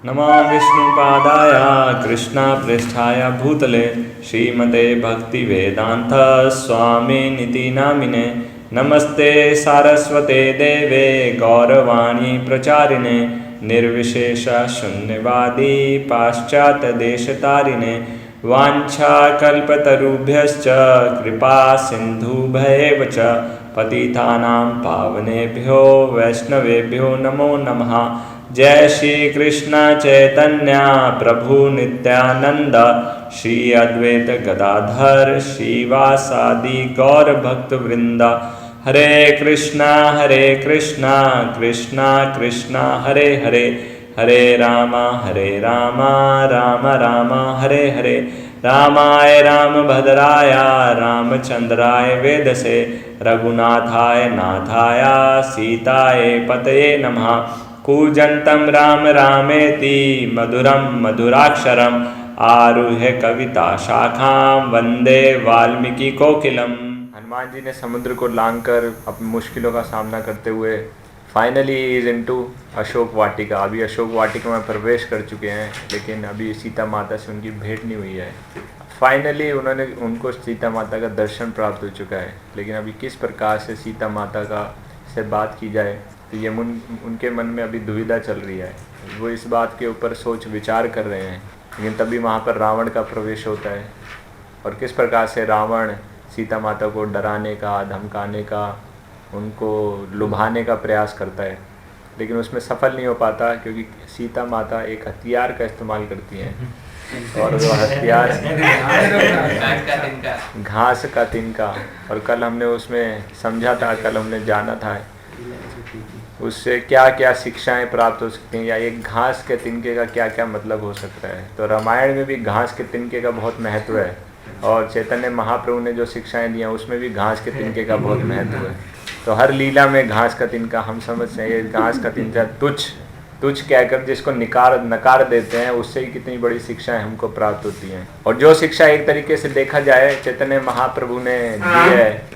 नमो विष्णुपादाय कृष्णपृष्ठाय भूतले श्रीमते भक्तिवेदांत स्वामिनिति नामिने। नमस्ते सारस्वते देवे गौरवाणी प्रचारिणे निर्विशेष शून्यवादी पाश्चात्यदेशतारिणे। वाञ्छाकल्पतरुभ्यश्च कृपा सिन्धुभ्येव च पतितानां पावनेभ्यो वैष्णवेभ्यो नमो नमः। जय श्री कृष्ण चैतन्य प्रभु नित्यानंद श्री अद्वैत गदाधर श्रीवासादि गौर भक्त वृंद। हरे कृष्णा कृष्णा कृष्णा हरे हरे, हरे राम राम राम हरे हरे। रामाय रामभद्राय रामचंद्राय वेदसे रघुनाथाय नाथाय सीताय पतये नमः। कूजन्तं राम रामेति मधुरं मधुराक्षरम् आरुह्य कविता शाखां वंदे वाल्मीकि कोकिलम। हनुमान जी ने समुद्र को लांघकर अपनी मुश्किलों का सामना करते हुए finally is into Ashok Vatika. अभी अशोक वाटिका में प्रवेश कर चुके हैं, लेकिन अभी सीता माता से उनकी भेंट नहीं हुई है। फाइनली उनको सीता माता का दर्शन प्राप्त हो चुका है, लेकिन अभी किस प्रकार से सीता माता से बात की जाए तो ये उनके मन में अभी दुविधा चल रही है। वो इस बात के ऊपर सोच विचार कर रहे हैं, लेकिन तभी वहाँ पर रावण का प्रवेश होता है और किस प्रकार से रावण सीता माता को डराने का, धमकाने का, उनको लुभाने का प्रयास करता है, लेकिन उसमें सफल नहीं हो पाता, क्योंकि सीता माता एक हथियार का इस्तेमाल करती हैं और वो हथियार घास का तिनका। और कल हमने उसमें समझा था, कल हमने जाना था उससे क्या क्या शिक्षाएं प्राप्त हो सकती हैं, या एक घास के तिनके का क्या क्या मतलब हो सकता है। तो रामायण में भी घास के तिनके का बहुत महत्व है, और चैतन्य महाप्रभु ने जो शिक्षाएं दी हैं उसमें भी घास के तिनके का बहुत महत्व है। तो हर लीला में घास का तिनका हम समझते हैं, ये घास का तिनका तुच्छ कहकर जिसको नकार देते हैं, उससे ही कितनी बड़ी शिक्षाएं हमको प्राप्त होती हैं। और जो शिक्षा एक तरीके से देखा जाए चैतन्य महाप्रभु ने दी है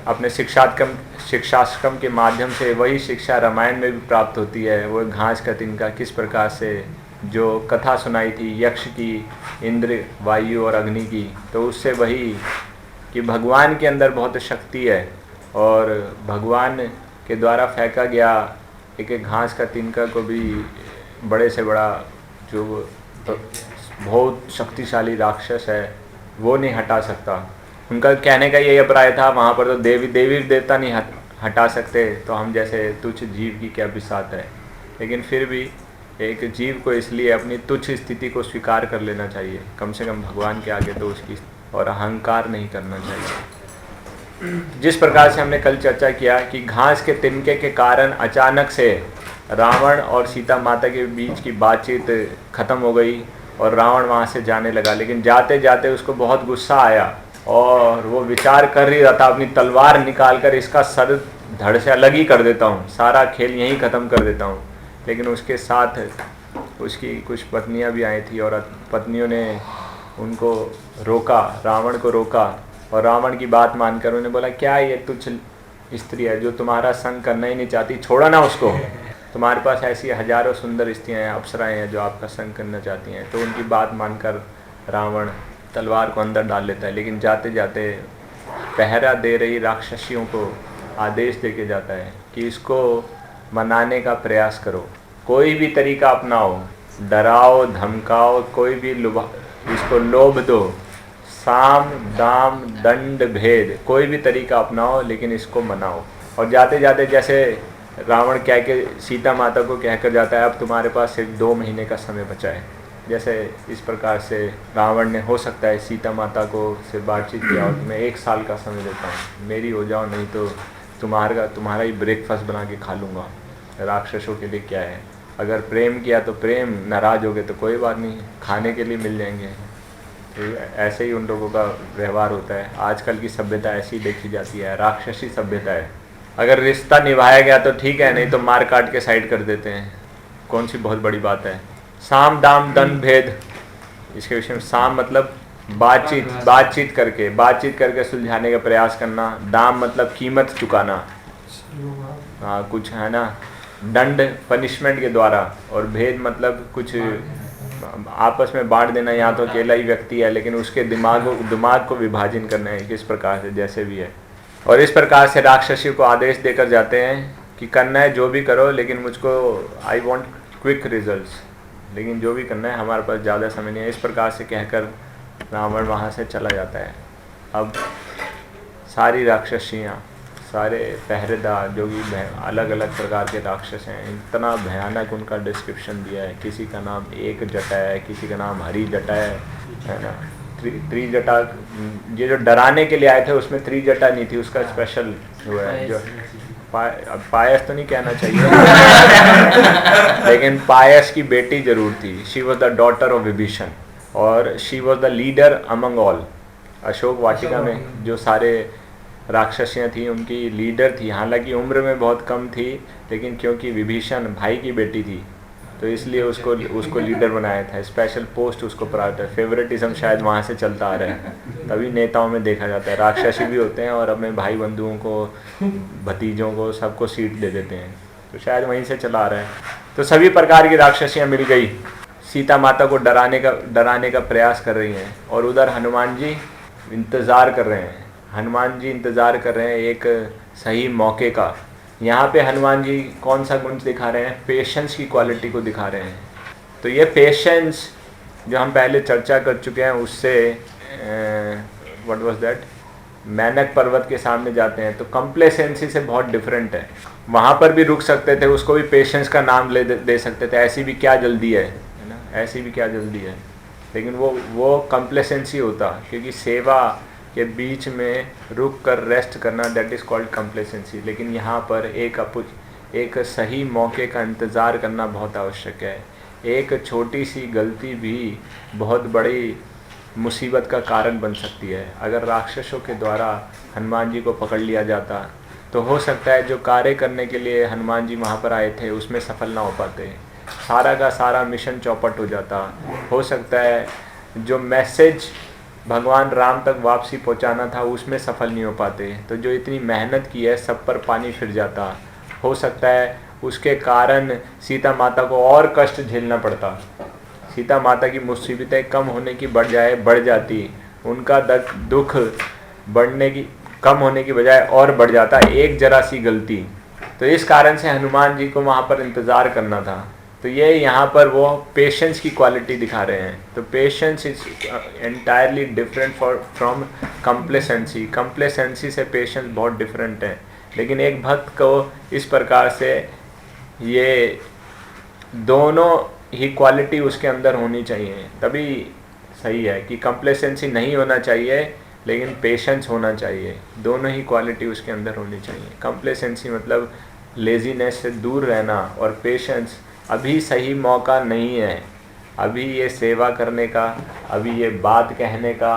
अपने शिक्षाश्रम के माध्यम से, वही शिक्षा रामायण में भी प्राप्त होती है। वो घास का तिनका किस प्रकार से जो कथा सुनाई थी यक्ष की, इंद्र, वायु और अग्नि की, तो उससे वही कि भगवान के अंदर बहुत शक्ति है और भगवान के द्वारा फेंका गया एक घास का तिनका को भी बड़े से बड़ा जो बहुत शक्तिशाली राक्षस है वो नहीं हटा सकता। उनका कहने का यही अभिप्राय था, वहाँ पर तो देवी देवता नहीं हटा सकते, तो हम जैसे तुच्छ जीव की क्या बिसात है। लेकिन फिर भी एक जीव को इसलिए अपनी तुच्छ स्थिति को स्वीकार कर लेना चाहिए, कम से कम भगवान के आगे तो उसकी, और अहंकार नहीं करना चाहिए। जिस प्रकार से हमने कल चर्चा किया कि घास के तिनके के कारण अचानक से रावण और सीता माता के बीच की बातचीत खत्म हो गई और रावण वहाँ से जाने लगा। लेकिन जाते जाते उसको बहुत गुस्सा आया और वो विचार कर ही रहा था अपनी तलवार निकालकर इसका सर धड़ से अलग ही कर देता हूँ, सारा खेल यहीं ख़त्म कर देता हूँ। लेकिन उसके साथ उसकी कुछ पत्नियाँ भी आई थी और पत्नियों ने उनको रोका, रावण को रोका, और रावण की बात मानकर उन्होंने बोला क्या ये तुच्छ स्त्री है जो तुम्हारा संग करना ही नहीं चाहती, छोड़ो ना उसको। तुम्हारे पास ऐसी हजारों सुंदर स्त्रियाँ हैं, अप्सराएँ हैं जो आपका संग करना चाहती हैं। तो उनकी बात मानकर रावण तलवार को अंदर डाल लेता है, लेकिन जाते जाते पहरा दे रही राक्षसियों को आदेश देके जाता है कि इसको मनाने का प्रयास करो, कोई भी तरीका अपनाओ, डराओ, धमकाओ, कोई भी इसको लोभ दो, साम दाम दंड भेद, कोई भी तरीका अपनाओ, लेकिन इसको मनाओ। और जाते जाते जैसे रावण कह के सीता माता को कहकर जाता है अब तुम्हारे पास सिर्फ 2 महीने का समय बचा है, जैसे इस प्रकार से रावण ने हो सकता है सीता माता को से बातचीत किया और तुम्हें 1 साल का समय देता हूँ, मेरी हो जाओ, नहीं तो तुम्हारा ही ब्रेकफास्ट बना के खा लूँगा। राक्षसों के लिए क्या है, अगर प्रेम किया तो प्रेम, नाराज हो गए तो कोई बात नहीं, खाने के लिए मिल जाएंगे। तो ऐसे ही उन लोगों का व्यवहार होता है। आजकल की सभ्यता ऐसी देखी जाती है, राक्षसी सभ्यता है। अगर रिश्ता निभाया गया तो ठीक है, नहीं तो मार काट के साइड कर देते हैं, कौन सी बहुत बड़ी बात है। साम दाम दंड भेद, इसके विषय में साम मतलब बातचीत करके सुलझाने का प्रयास करना। दाम मतलब कीमत चुकाना, हाँ कुछ है ना, दंड पनिशमेंट के द्वारा, और भेद मतलब कुछ आपस में बांट देना, यहाँ तो अकेला ही व्यक्ति है लेकिन उसके दिमाग को विभाजन करना है किस प्रकार से, जैसे भी है। और इस प्रकार से राक्षसी को आदेश देकर जाते हैं कि करना है जो भी करो, लेकिन मुझको आई वॉन्ट क्विक रिजल्ट्स, लेकिन जो भी करना है हमारे पास ज़्यादा समय नहीं है। इस प्रकार से कहकर रावण वहाँ से चला जाता है। अब सारी राक्षसियाँ, सारे पहरेदार जो कि अलग अलग प्रकार के राक्षस हैं, इतना भयानक उनका डिस्क्रिप्शन दिया है। किसी का नाम एक जटा है, किसी का नाम हरी जटा है ना, त्रिजटा। ये जो डराने के लिए आए थे उसमें त्रिजटा नहीं थी, उसका स्पेशल हुआ है। जो पायस तो नहीं कहना चाहिए लेकिन पायस की बेटी जरूर थी। She was the daughter of Vibhishan और she was the leader among all. Ashok Vatika में जो सारे राक्षसियाँ थी उनकी लीडर थी, हालांकि उम्र में बहुत कम थी, लेकिन क्योंकि विभीषण भाई की बेटी थी तो इसलिए उसको लीडर बनाया था, स्पेशल पोस्ट उसको प्राप्त है। फेवरेटिज्म शायद वहाँ से चलता आ रहा है, तभी नेताओं में देखा जाता है राक्षसी भी होते हैं और अपने भाई बंधुओं को, भतीजों को, सबको सीट दे देते हैं, तो शायद वहीं से चला आ रहा है। तो सभी प्रकार की राक्षसियाँ मिल गई, सीता माता को डराने का प्रयास कर रही हैं, और उधर हनुमान जी इंतज़ार कर रहे हैं। हनुमान जी इंतज़ार कर रहे हैं एक सही मौके का। यहाँ पे हनुमान जी कौन सा गुण दिखा रहे हैं? पेशेंस की क्वालिटी को दिखा रहे हैं। तो ये पेशेंस जो हम पहले चर्चा कर चुके हैं, उससे व्हाट वाज दैट, मैनक पर्वत के सामने जाते हैं तो कंप्लेसेंसी से बहुत डिफरेंट है। वहाँ पर भी रुक सकते थे, उसको भी पेशेंस का नाम दे सकते थे, ऐसी भी क्या जल्दी है ना, ऐसी भी क्या जल्दी है, लेकिन वो कंप्लेसेंसी होता, क्योंकि सेवा के बीच में रुक कर रेस्ट करना, दैट इज़ कॉल्ड कंप्लेसेंसी। लेकिन यहाँ पर एक सही मौके का इंतज़ार करना बहुत आवश्यक है। एक छोटी सी गलती भी बहुत बड़ी मुसीबत का कारण बन सकती है। अगर राक्षसों के द्वारा हनुमान जी को पकड़ लिया जाता तो हो सकता है जो कार्य करने के लिए हनुमान जी वहाँ पर आए थे उसमें सफल ना हो पाते, सारा का सारा मिशन चौपट हो जाता। हो सकता है जो मैसेज भगवान राम तक वापसी पहुंचाना था उसमें सफल नहीं हो पाते, तो जो इतनी मेहनत की है सब पर पानी फिर जाता। हो सकता है उसके कारण सीता माता को और कष्ट झेलना पड़ता, सीता माता की मुसीबतें कम होने की बढ़ जाती, उनका दुख कम होने की बजाय और बढ़ जाता, एक जरा सी गलती। तो इस कारण से हनुमान जी को वहाँ पर इंतज़ार करना था। तो ये यहाँ पर वो पेशेंस की क्वालिटी दिखा रहे हैं। तो patience is entirely different from complacency. Complacency से पेशेंस बहुत डिफरेंट है, लेकिन एक भक्त को इस प्रकार से ये दोनों ही क्वालिटी उसके अंदर होनी चाहिए, तभी सही है कि कंप्लेसेंसी नहीं होना चाहिए लेकिन पेशेंस होना चाहिए। दोनों ही क्वालिटी उसके अंदर होनी चाहिए। कंप्लेसेंसी मतलब लेजीनेस से दूर रहना, और पेशेंस अभी सही मौका नहीं है, अभी ये सेवा करने का, अभी ये बात कहने का,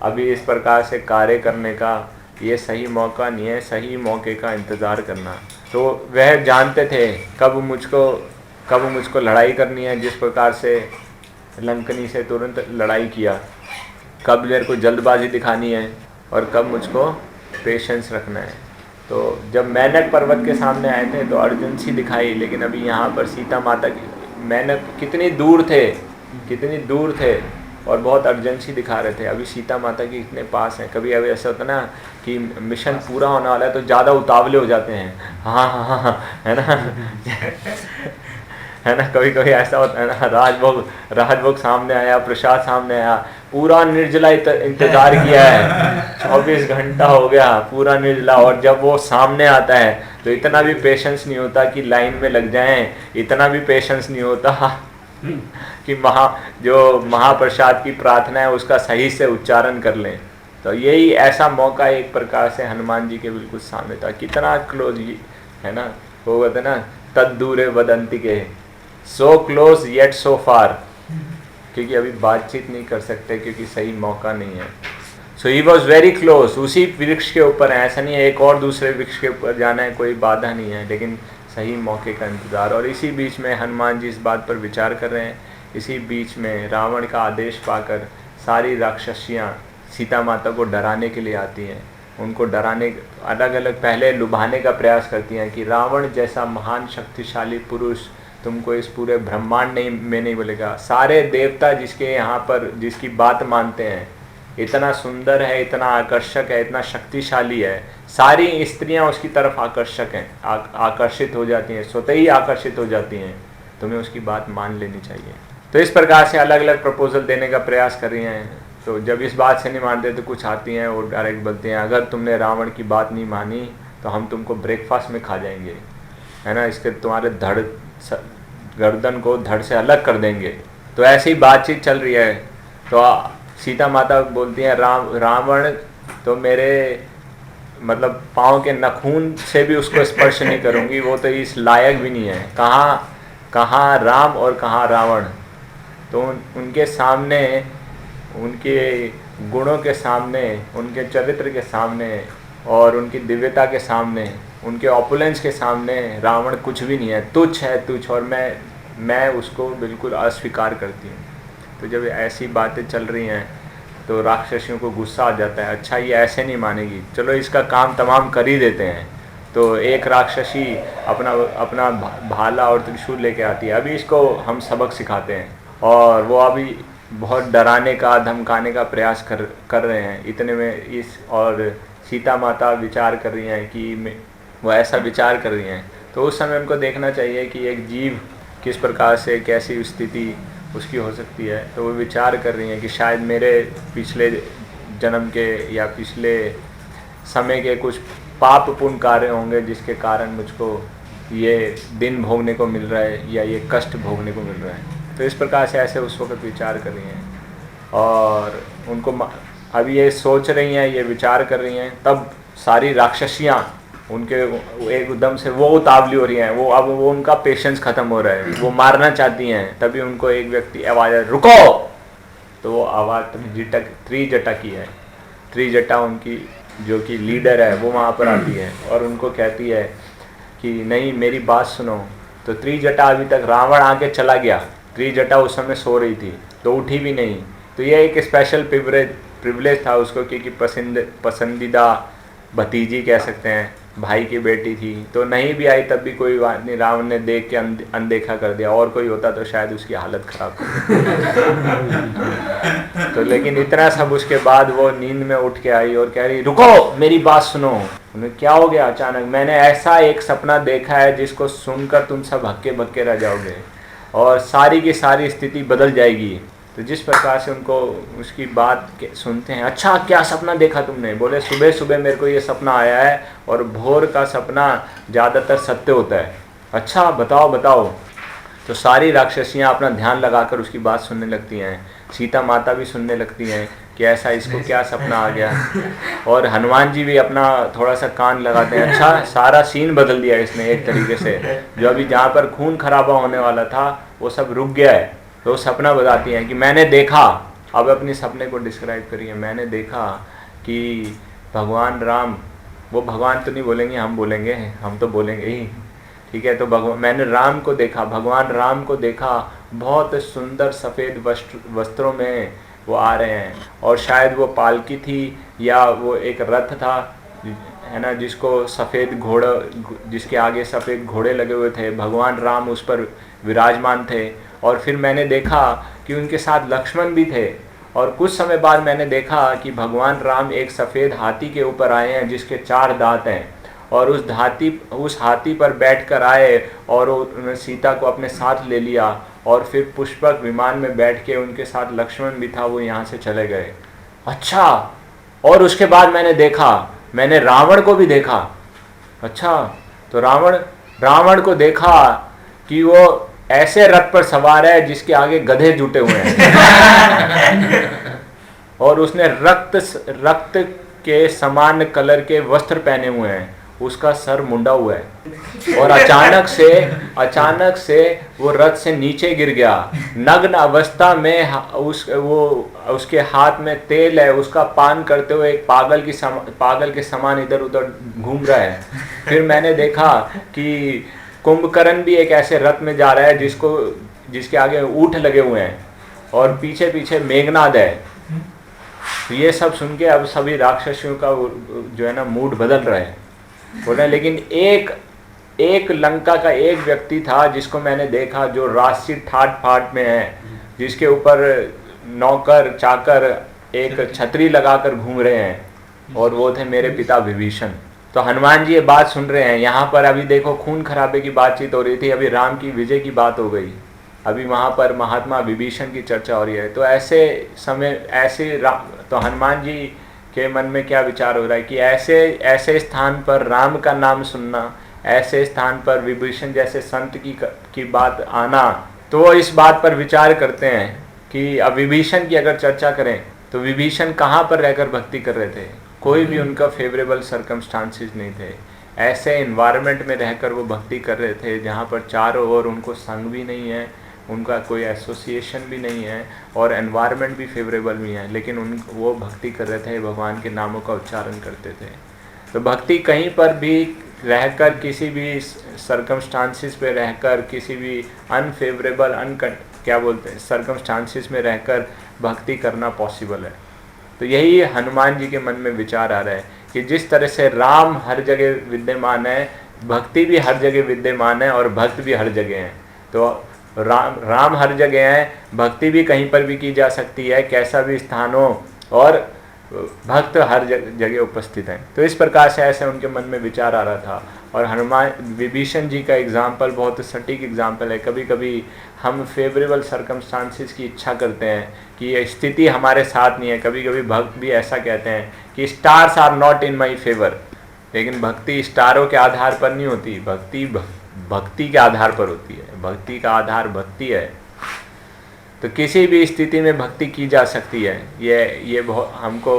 अभी इस प्रकार से कार्य करने का ये सही मौका नहीं है, सही मौके का इंतज़ार करना। तो वह जानते थे कब मुझको लड़ाई करनी है, जिस प्रकार से लंकनी से तुरंत लड़ाई किया, कब मेरे को जल्दबाजी दिखानी है और कब मुझको पेशेंस रखना है। तो जब मैनक पर्वत के सामने आए थे तो अर्जेंसी दिखाई, लेकिन अभी यहाँ पर सीता माता की मैनक कितनी दूर थे और बहुत अर्जेंसी दिखा रहे थे। अभी सीता माता की इतने पास हैं। कभी अभी ऐसा होता ना कि मिशन पूरा होने वाला है तो ज़्यादा उतावले हो जाते हैं, हाँ है ना है ना, कभी कभी ऐसा होता है ना, राजभोग सामने आया, प्रसाद सामने आया, पूरा निर्जला इंतजार किया है, 24 घंटा हो गया पूरा निर्जला, और जब वो सामने आता है तो इतना भी पेशेंस नहीं होता कि लाइन में लग जाएं, इतना भी पेशेंस नहीं होता कि जो महाप्रसाद की प्रार्थना है उसका सही से उच्चारण कर लें। तो यही ऐसा मौका एक प्रकार से हनुमान जी के बिल्कुल सामने था। कितना क्लोज है ना, वो कहते ना तद्दूरे वदंती के, सो क्लोज येट सो फार, क्योंकि अभी बातचीत नहीं कर सकते क्योंकि सही मौका नहीं है। सो ही वॉज वेरी क्लोज, उसी वृक्ष के ऊपर है, ऐसा नहीं है एक और दूसरे वृक्ष के ऊपर जाना है, कोई बाधा नहीं है, लेकिन सही मौके का इंतज़ार। और इसी बीच में हनुमान जी इस बात पर विचार कर रहे हैं। इसी बीच में रावण का आदेश पाकर सारी राक्षसियाँ सीता माता को डराने के लिए आती हैं, उनको डराने, अलग अलग पहले लुभाने का प्रयास करती हैं कि रावण जैसा महान शक्तिशाली पुरुष तुमको इस पूरे ब्रह्मांड में नहीं बोलेगा। सारे देवता जिसके यहाँ पर जिसकी बात मानते हैं, इतना सुंदर है, इतना आकर्षक है, इतना शक्तिशाली है, सारी स्त्रियां उसकी तरफ आकर्षक हैं, आकर्षित हो जाती हैं, स्वतः ही आकर्षित हो जाती हैं। तुम्हें उसकी बात मान लेनी चाहिए। तो इस प्रकार से अलग अलग प्रपोजल देने का प्रयास कर रही हैं। तो जब इस बात से नहीं मानते तो कुछ आती हैं और डायरेक्ट बोलते हैं अगर तुमने रावण की बात नहीं मानी तो हम तुमको ब्रेकफास्ट में खा जाएंगे, है ना, इसके तुम्हारे गर्दन को धड़ से अलग कर देंगे। तो ऐसी ही बातचीत चल रही है। तो सीता माता बोलती हैं रावण तो मेरे मतलब पाँव के नाखून से भी उसको स्पर्श नहीं करूँगी, वो तो इस लायक भी नहीं है। कहाँ राम और कहाँ रावण। तो उनके सामने, उनके गुणों के सामने, उनके चरित्र के सामने और उनकी दिव्यता के सामने, उनके ऑपुलेंस के सामने रावण कुछ भी नहीं है, तुच्छ है, तुच्छ। और मैं उसको बिल्कुल अस्वीकार करती हूँ। तो जब ऐसी बातें चल रही हैं तो राक्षसियों को गुस्सा आ जाता है, अच्छा ये ऐसे नहीं मानेगी, चलो इसका काम तमाम कर ही देते हैं। तो एक राक्षसी अपना भाला और त्रिशूल लेके आती है, अभी इसको हम सबक सिखाते हैं। और वो अभी बहुत डराने का, धमकाने का प्रयास कर रहे हैं। इतने में और सीता माता विचार कर रही हैं कि वो ऐसा विचार कर रही हैं। तो उस समय उनको देखना चाहिए कि एक जीव किस प्रकार से, कैसी स्थिति उसकी हो सकती है। तो वो विचार कर रही हैं कि शायद मेरे पिछले जन्म के या पिछले समय के कुछ पाप पुण्य कार्य होंगे जिसके कारण मुझको ये दिन भोगने को मिल रहा है या ये कष्ट भोगने को मिल रहा है। तो इस प्रकार से ऐसे उस वक्त विचार कर रही हैं और उनको अभी ये सोच रही हैं, ये विचार कर रही हैं, तब सारी राक्षसियाँ उनके एकदम से वो उतावली हो रही हैं। अब उनका पेशेंस ख़त्म हो रहा है, वो मारना चाहती हैं। तभी उनको एक व्यक्ति आवाज़ रुको। तो वो आवाज़ त्रिजटा की है। त्रिजटा उनकी जो कि लीडर है वो वहाँ पर आती है और उनको कहती है कि नहीं मेरी बात सुनो। तो त्रिजटा अभी तक रावण आके चला गया, त्रिजटा उस समय सो रही थी तो उठी भी नहीं। तो ये एक स्पेशल प्रिविलेज था उसको, क्योंकि पसंदीदा भतीजी कह सकते हैं, भाई की बेटी थी। तो नहीं भी आई तब भी कोई बात नहीं, रावण ने देख के अनदेखा कर दिया। और कोई होता तो शायद उसकी हालत खराब तो लेकिन इतना सब उसके बाद वो नींद में उठ के आई और कह रही रुको मेरी बात सुनो। उन्हें क्या हो गया अचानक, मैंने ऐसा एक सपना देखा है जिसको सुनकर तुम सब हक्के बक्के रह जाओगे और सारी की सारी स्थिति बदल जाएगी। तो जिस प्रकार से उनको उसकी बात सुनते हैं, अच्छा क्या सपना देखा तुमने? बोले सुबह सुबह मेरे को ये सपना आया है और भोर का सपना ज़्यादातर सत्य होता है। अच्छा बताओ। तो सारी राक्षसियाँ अपना ध्यान लगाकर उसकी बात सुनने लगती हैं। सीता माता भी सुनने लगती हैं कि ऐसा इसको क्या सपना आ गया। और हनुमान जी भी अपना थोड़ा सा कान लगाते हैं। अच्छा सारा सीन बदल दिया इसने एक तरीके से, जो अभी जहाँ पर खून खराबा होने वाला था वो सब रुक गया है। तो सपना बताती हैं कि मैंने देखा, अब अपने सपने को डिस्क्राइब करिए। मैंने देखा कि भगवान राम, वो भगवान तो नहीं बोलेंगे, हम बोलेंगे, हम तो बोलेंगे ही, ठीक है। तो मैंने राम को देखा, भगवान राम को देखा, बहुत सुंदर सफ़ेद वस्त्रों में वो आ रहे हैं। और शायद वो पालकी थी या वो एक रथ था, है ना, जिसको सफ़ेद घोड़ा, जिसके आगे सफ़ेद घोड़े लगे हुए थे। भगवान राम उस पर विराजमान थे। और फिर मैंने देखा कि उनके साथ लक्ष्मण भी थे। और कुछ समय बाद मैंने देखा कि भगवान राम एक सफ़ेद हाथी के ऊपर आए हैं जिसके 4 दांत हैं। और उस हाथी पर बैठकर आए और उन्होंने सीता को अपने साथ ले लिया। और फिर पुष्पक विमान में बैठ के उनके साथ लक्ष्मण भी था, वो यहाँ से चले गए। अच्छा, और उसके बाद मैंने रावण को भी देखा। अच्छा, तो रावण को देखा कि वो ऐसे रथ पर सवार है जिसके आगे गधे जुटे हुए हैं और उसने रक्त के समान कलर के वस्त्र पहने हुए हैं, उसका सर मुंडा हुआ है। और अचानक से वो रथ से नीचे गिर गया। नग्न अवस्था में उसके हाथ में तेल है, उसका पान करते हुए एक पागल के समान इधर उधर घूम रहा है। फिर मैंने देखा कि कुंभकर्ण भी एक ऐसे रथ में जा रहा है जिसके आगे ऊंट लगे हुए हैं और पीछे पीछे मेघनाद है। तो ये सब सुन के अब सभी राक्षसियों का जो है ना मूड बदल रहा है, बोल रहे हैं। लेकिन एक लंका का एक व्यक्ति था जिसको मैंने देखा, जो राशि ठाट फाट में है, जिसके ऊपर नौकर चाकर एक छतरी लगाकर घूम रहे हैं, और वो थे मेरे पिता विभीषण। तो हनुमान जी ये बात सुन रहे हैं। यहाँ पर अभी देखो खून खराबे की बातचीत हो रही थी, अभी राम की विजय की बात हो गई, अभी वहाँ पर महात्मा विभीषण की चर्चा हो रही है। तो ऐसे समय तो हनुमान जी के मन में क्या विचार हो रहा है कि ऐसे स्थान पर राम का नाम सुनना, ऐसे स्थान पर विभीषण जैसे संत की बात आना, तो वो इस बात पर विचार करते हैं कि अब विभीषण की अगर चर्चा करें तो विभीषण कहाँ पर रहकर भक्ति कर रहे थे, कोई भी उनका फेवरेबल सर्कमस्टांसिस नहीं थे। ऐसे इन्वायरमेंट में रहकर वो भक्ति कर रहे थे जहाँ पर चारों ओर उनको संग भी नहीं है, उनका कोई एसोसिएशन भी नहीं है, और एनवायरनमेंट भी फेवरेबल नहीं है, लेकिन वो भक्ति कर रहे थे, भगवान के नामों का उच्चारण करते थे। तो भक्ति कहीं पर भी रहकर, किसी भी सर्कमस्टांसिस पे रहकर, किसी भी अनफेवरेबल क्या बोलते हैं सर्कमस्टांसिस में रहकर भक्ति करना पॉसिबल है। तो यही हनुमान जी के मन में विचार आ रहा है कि जिस तरह से राम हर जगह विद्यमान है, भक्ति भी हर जगह विद्यमान है, और भक्त भी हर जगह हैं। तो राम हर जगह है, भक्ति भी कहीं पर भी की जा सकती है, कैसा भी स्थान हो, और भक्त हर जगह उपस्थित हैं। तो इस प्रकार से ऐसे उनके मन में विचार आ रहा था। और हनुमान विभीषण जी का एग्जाम्पल बहुत सटीक एग्जाम्पल है। कभी कभी हम फेवरेबल सर्कमस्टांसिस की इच्छा करते हैं कि ये स्थिति हमारे साथ नहीं है। कभी कभी भक्त भी ऐसा कहते हैं कि stars are not in my favour, लेकिन भक्ति स्टारों के आधार पर नहीं होती, भक्ति के आधार पर होती है। भक्ति का आधार भक्ति है। तो किसी भी स्थिति में भक्ति की जा सकती है। ये बहुत हमको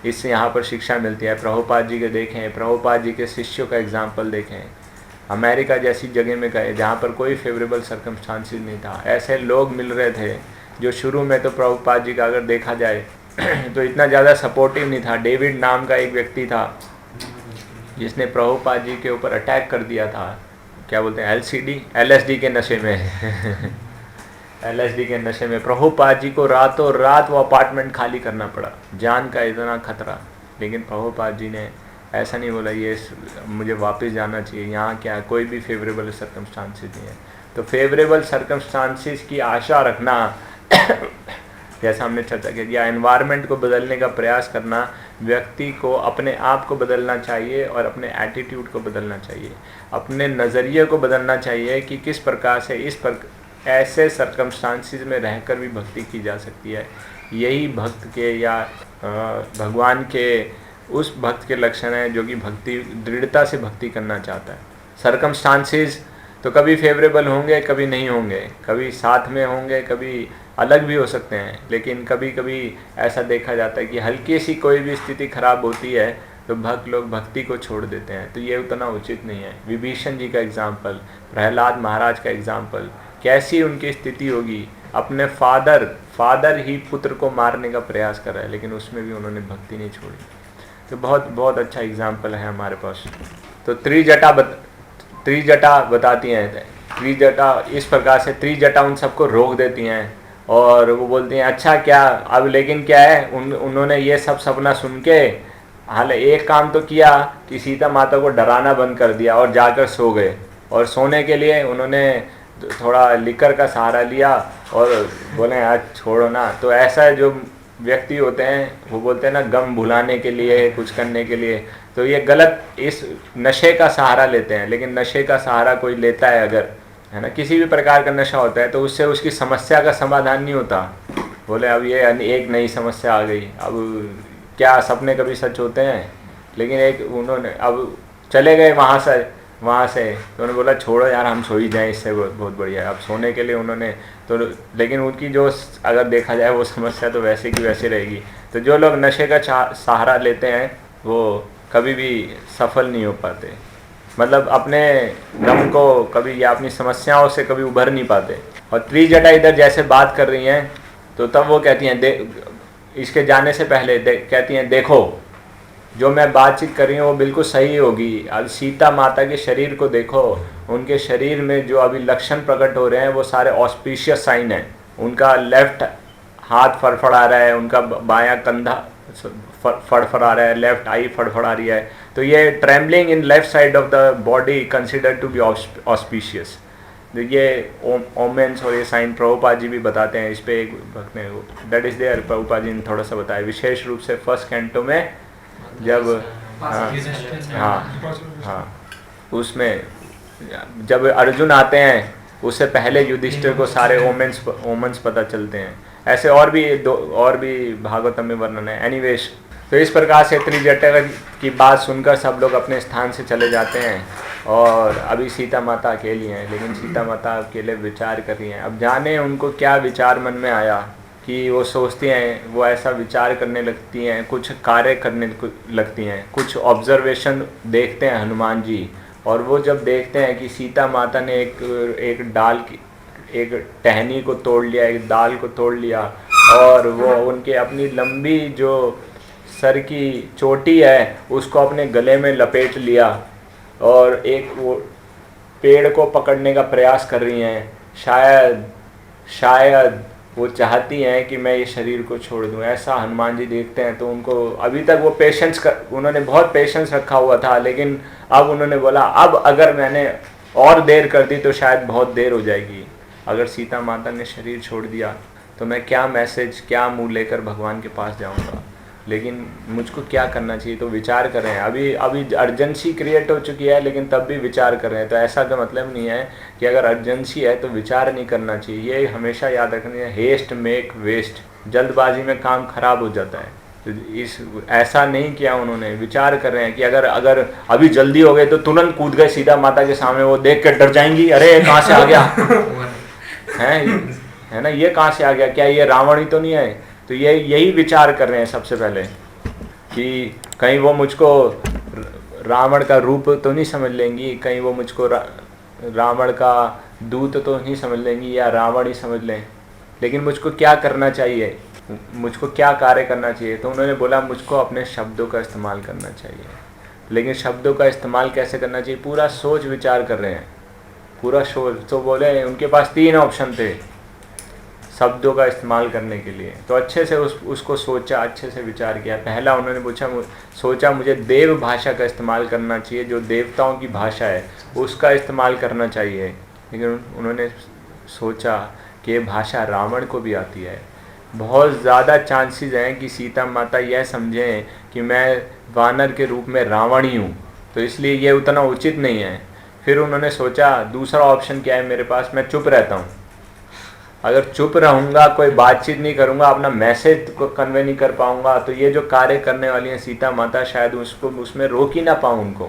इससे यहाँ पर शिक्षा मिलती है। प्रभुपाद जी के देखें, प्रभुपाद जी के शिष्यों का एग्जाम्पल देखें। अमेरिका जैसी जगह में गए जहाँ पर कोई फेवरेबल सर्कमस्टांसिस नहीं था, ऐसे लोग मिल रहे थे जो शुरू में तो प्रभुपाद जी का अगर देखा जाए तो इतना ज़्यादा सपोर्टिव नहीं था। डेविड नाम का एक व्यक्ति था जिसने प्रभुपाद जी के ऊपर अटैक कर दिया था, क्या बोलते हैं LSD के नशे में LSD के नशे में प्रभुपाद जी को रातों रात वो अपार्टमेंट खाली करना पड़ा, जान का इतना खतरा। लेकिन प्रभुपाद जी ने ऐसा नहीं बोला ये मुझे वापस जाना चाहिए, यहाँ क्या कोई भी फेवरेबल सर्कमस्टांसिस नहीं है। तो फेवरेबल सर्कमस्टांसिस की आशा रखना जैसा हमने चर्चा की, या एनवायरनमेंट को बदलने का प्रयास करना, व्यक्ति को अपने आप को बदलना चाहिए और अपने एटीट्यूड को बदलना चाहिए, अपने नज़रिए को बदलना चाहिए कि किस प्रकार से ऐसे सर्कमस्टांसिस में रहकर भी भक्ति की जा सकती है। यही भक्त के या भगवान के उस भक्त के लक्षण है जो कि भक्ति दृढ़ता से भक्ति करना चाहता है। सर्कमस्टांसिस तो कभी फेवरेबल होंगे, कभी नहीं होंगे, कभी साथ में होंगे, कभी अलग भी हो सकते हैं, लेकिन कभी कभी ऐसा देखा जाता है कि हल्की सी कोई भी स्थिति खराब होती है तो भक्त लोग भक्ति को छोड़ देते हैं। तो ये उतना उचित नहीं है। विभीषण जी का एग्जाम्पल, प्रहलाद महाराज का एग्जाम्पल, कैसी उनकी स्थिति होगी, अपने फादर ही पुत्र को मारने का प्रयास कर रहा है, लेकिन उसमें भी उन्होंने भक्ति नहीं छोड़ी। तो बहुत बहुत अच्छा एग्जाम्पल है हमारे पास। तो त्रिजटा बताती हैं, त्रिजटा इस प्रकार से त्रिजटा उन सबको रोक देती हैं और वो बोलती हैं अच्छा क्या अब, लेकिन क्या है उन्होंने ये सब सपना सुन के हाल एक काम तो किया कि सीता माता को डराना बंद कर दिया और जाकर सो गए, और सोने के लिए उन्होंने थोड़ा लिकर का सहारा लिया और बोले यार छोड़ो ना। तो ऐसा जो व्यक्ति होते हैं वो बोलते हैं ना गम भुलाने के लिए, कुछ करने के लिए, तो ये गलत, इस नशे का सहारा लेते हैं। लेकिन नशे का सहारा कोई लेता है अगर, है ना, किसी भी प्रकार का नशा होता है तो उससे उसकी समस्या का समाधान नहीं होता। बोले अब ये एक नई समस्या आ गई, अब क्या सपने कभी सच होते हैं। लेकिन एक उन्होंने अब चले गए वहाँ से तो उन्होंने बोला छोड़ो यार हम सो ही जाएं, इससे बहुत बढ़िया है। अब सोने के लिए उन्होंने तो, लेकिन उनकी जो अगर देखा जाए वो समस्या तो वैसे की वैसे रहेगी। तो जो लोग नशे का सहारा लेते हैं वो कभी भी सफल नहीं हो पाते, मतलब अपने गम को कभी या अपनी समस्याओं से कभी उभर नहीं पाते। और त्रिजटा इधर जैसे बात कर रही हैं तो तब वो कहती हैं इसके जाने से पहले कहती हैं देखो जो मैं बातचीत कर रही हूँ वो बिल्कुल सही होगी। अब सीता माता के शरीर को देखो, उनके शरीर में जो अभी लक्षण प्रकट हो रहे हैं वो सारे ऑस्पिशियस साइन हैं। उनका लेफ्ट हाथ फड़फड़ा रहा है, उनका बायां कंधा फड़फड़ा रहा है, लेफ्ट आई फड़फड़ा रही है, तो ये trembling in left side of the body considered to be auspicious. ये ओमेंस और ये साइन प्रभुपाद जी भी बताते हैं, इस पे एक भक्त ने that is there, Prabhupada ji ने थोड़ा सा बताया विशेष रूप से फर्स्ट कैंटो में, जब हाँ उसमें जब अर्जुन आते हैं उससे पहले युधिष्ठिर को सारे ओमेंस पता चलते हैं। ऐसे और भी भागवतम में वर्णन है। एनीवेज, तो इस प्रकार से त्रिजटा की बात सुनकर सब लोग अपने स्थान से चले जाते हैं और अभी सीता माता अकेली हैं, लेकिन सीता माता अकेले विचार कर रही हैं। अब जाने उनको क्या विचार मन में आया कि वो सोचती हैं, वो ऐसा विचार करने लगती हैं, कुछ कार्य करने लगती हैं, कुछ ऑब्जर्वेशन देखते हैं हनुमान जी। और वो जब देखते हैं कि सीता माता ने एक टहनी को तोड़ लिया, एक डाल को तोड़ लिया, और वो उनके अपनी लंबी जो सर की चोटी है उसको अपने गले में लपेट लिया और एक वो पेड़ को पकड़ने का प्रयास कर रही हैं। शायद वो चाहती हैं कि मैं ये शरीर को छोड़ दूं, ऐसा हनुमान जी देखते हैं। तो उनको अभी तक वो उन्होंने बहुत पेशेंस रखा हुआ था, लेकिन अब उन्होंने बोला अब अगर मैंने और देर कर दी तो शायद बहुत देर हो जाएगी। अगर सीता माता ने शरीर छोड़ दिया तो मैं क्या मैसेज, क्या मुँह लेकर भगवान के पास जाऊँगा, लेकिन मुझको क्या करना चाहिए। तो विचार कर रहे हैं, अभी अर्जेंसी क्रिएट हो चुकी है, लेकिन तब भी विचार कर रहे हैं। तो ऐसा का मतलब नहीं है कि अगर अर्जेंसी है तो विचार नहीं करना चाहिए। ये हमेशा याद रखना है, हेस्ट मेक वेस्ट, जल्दबाजी में काम खराब हो जाता है। तो ऐसा नहीं किया उन्होंने, विचार कर रहे हैं कि अगर अभी जल्दी हो गए तो तुरंत कूद गए सीता माता के सामने, वो देख कर डर जाएंगी, अरे कहाँ से आ गया है ना, ये कहाँ से आ गया, क्या ये रावण ही तो नहीं है। तो यही विचार कर रहे हैं सबसे पहले कि कहीं वो मुझको रावण का रूप तो नहीं समझ लेंगी, कहीं वो मुझको रावण का दूत तो नहीं समझ लेंगी, या रावण ही समझ लें। लेकिन मुझको क्या करना चाहिए, मुझको क्या कार्य करना चाहिए। तो उन्होंने बोला मुझको अपने शब्दों का इस्तेमाल करना चाहिए। लेकिन शब्दों का इस्तेमाल कैसे करना चाहिए, पूरा सोच विचार कर रहे हैं, पूरा सोच। तो बोले उनके पास 3 ऑप्शन थे शब्दों का इस्तेमाल करने के लिए। तो अच्छे से उसको सोचा, अच्छे से विचार किया। पहला उन्होंने सोचा मुझे देव भाषा का इस्तेमाल करना चाहिए, जो देवताओं की भाषा है उसका इस्तेमाल करना चाहिए। लेकिन उन्होंने सोचा कि ये भाषा रावण को भी आती है, बहुत ज़्यादा चांसेस हैं कि सीता माता यह समझें कि मैं वानर के रूप में रावण ही हूँ, तो इसलिए ये उतना उचित नहीं है। फिर उन्होंने सोचा दूसरा ऑप्शन क्या है मेरे पास, मैं चुप रहता हूँ। अगर चुप रहूँगा, कोई बातचीत नहीं करूँगा, अपना मैसेज को कन्वे नहीं कर पाऊँगा, तो ये जो कार्य करने वाली हैं सीता माता शायद उसमें रोक ही ना पाऊँ उनको,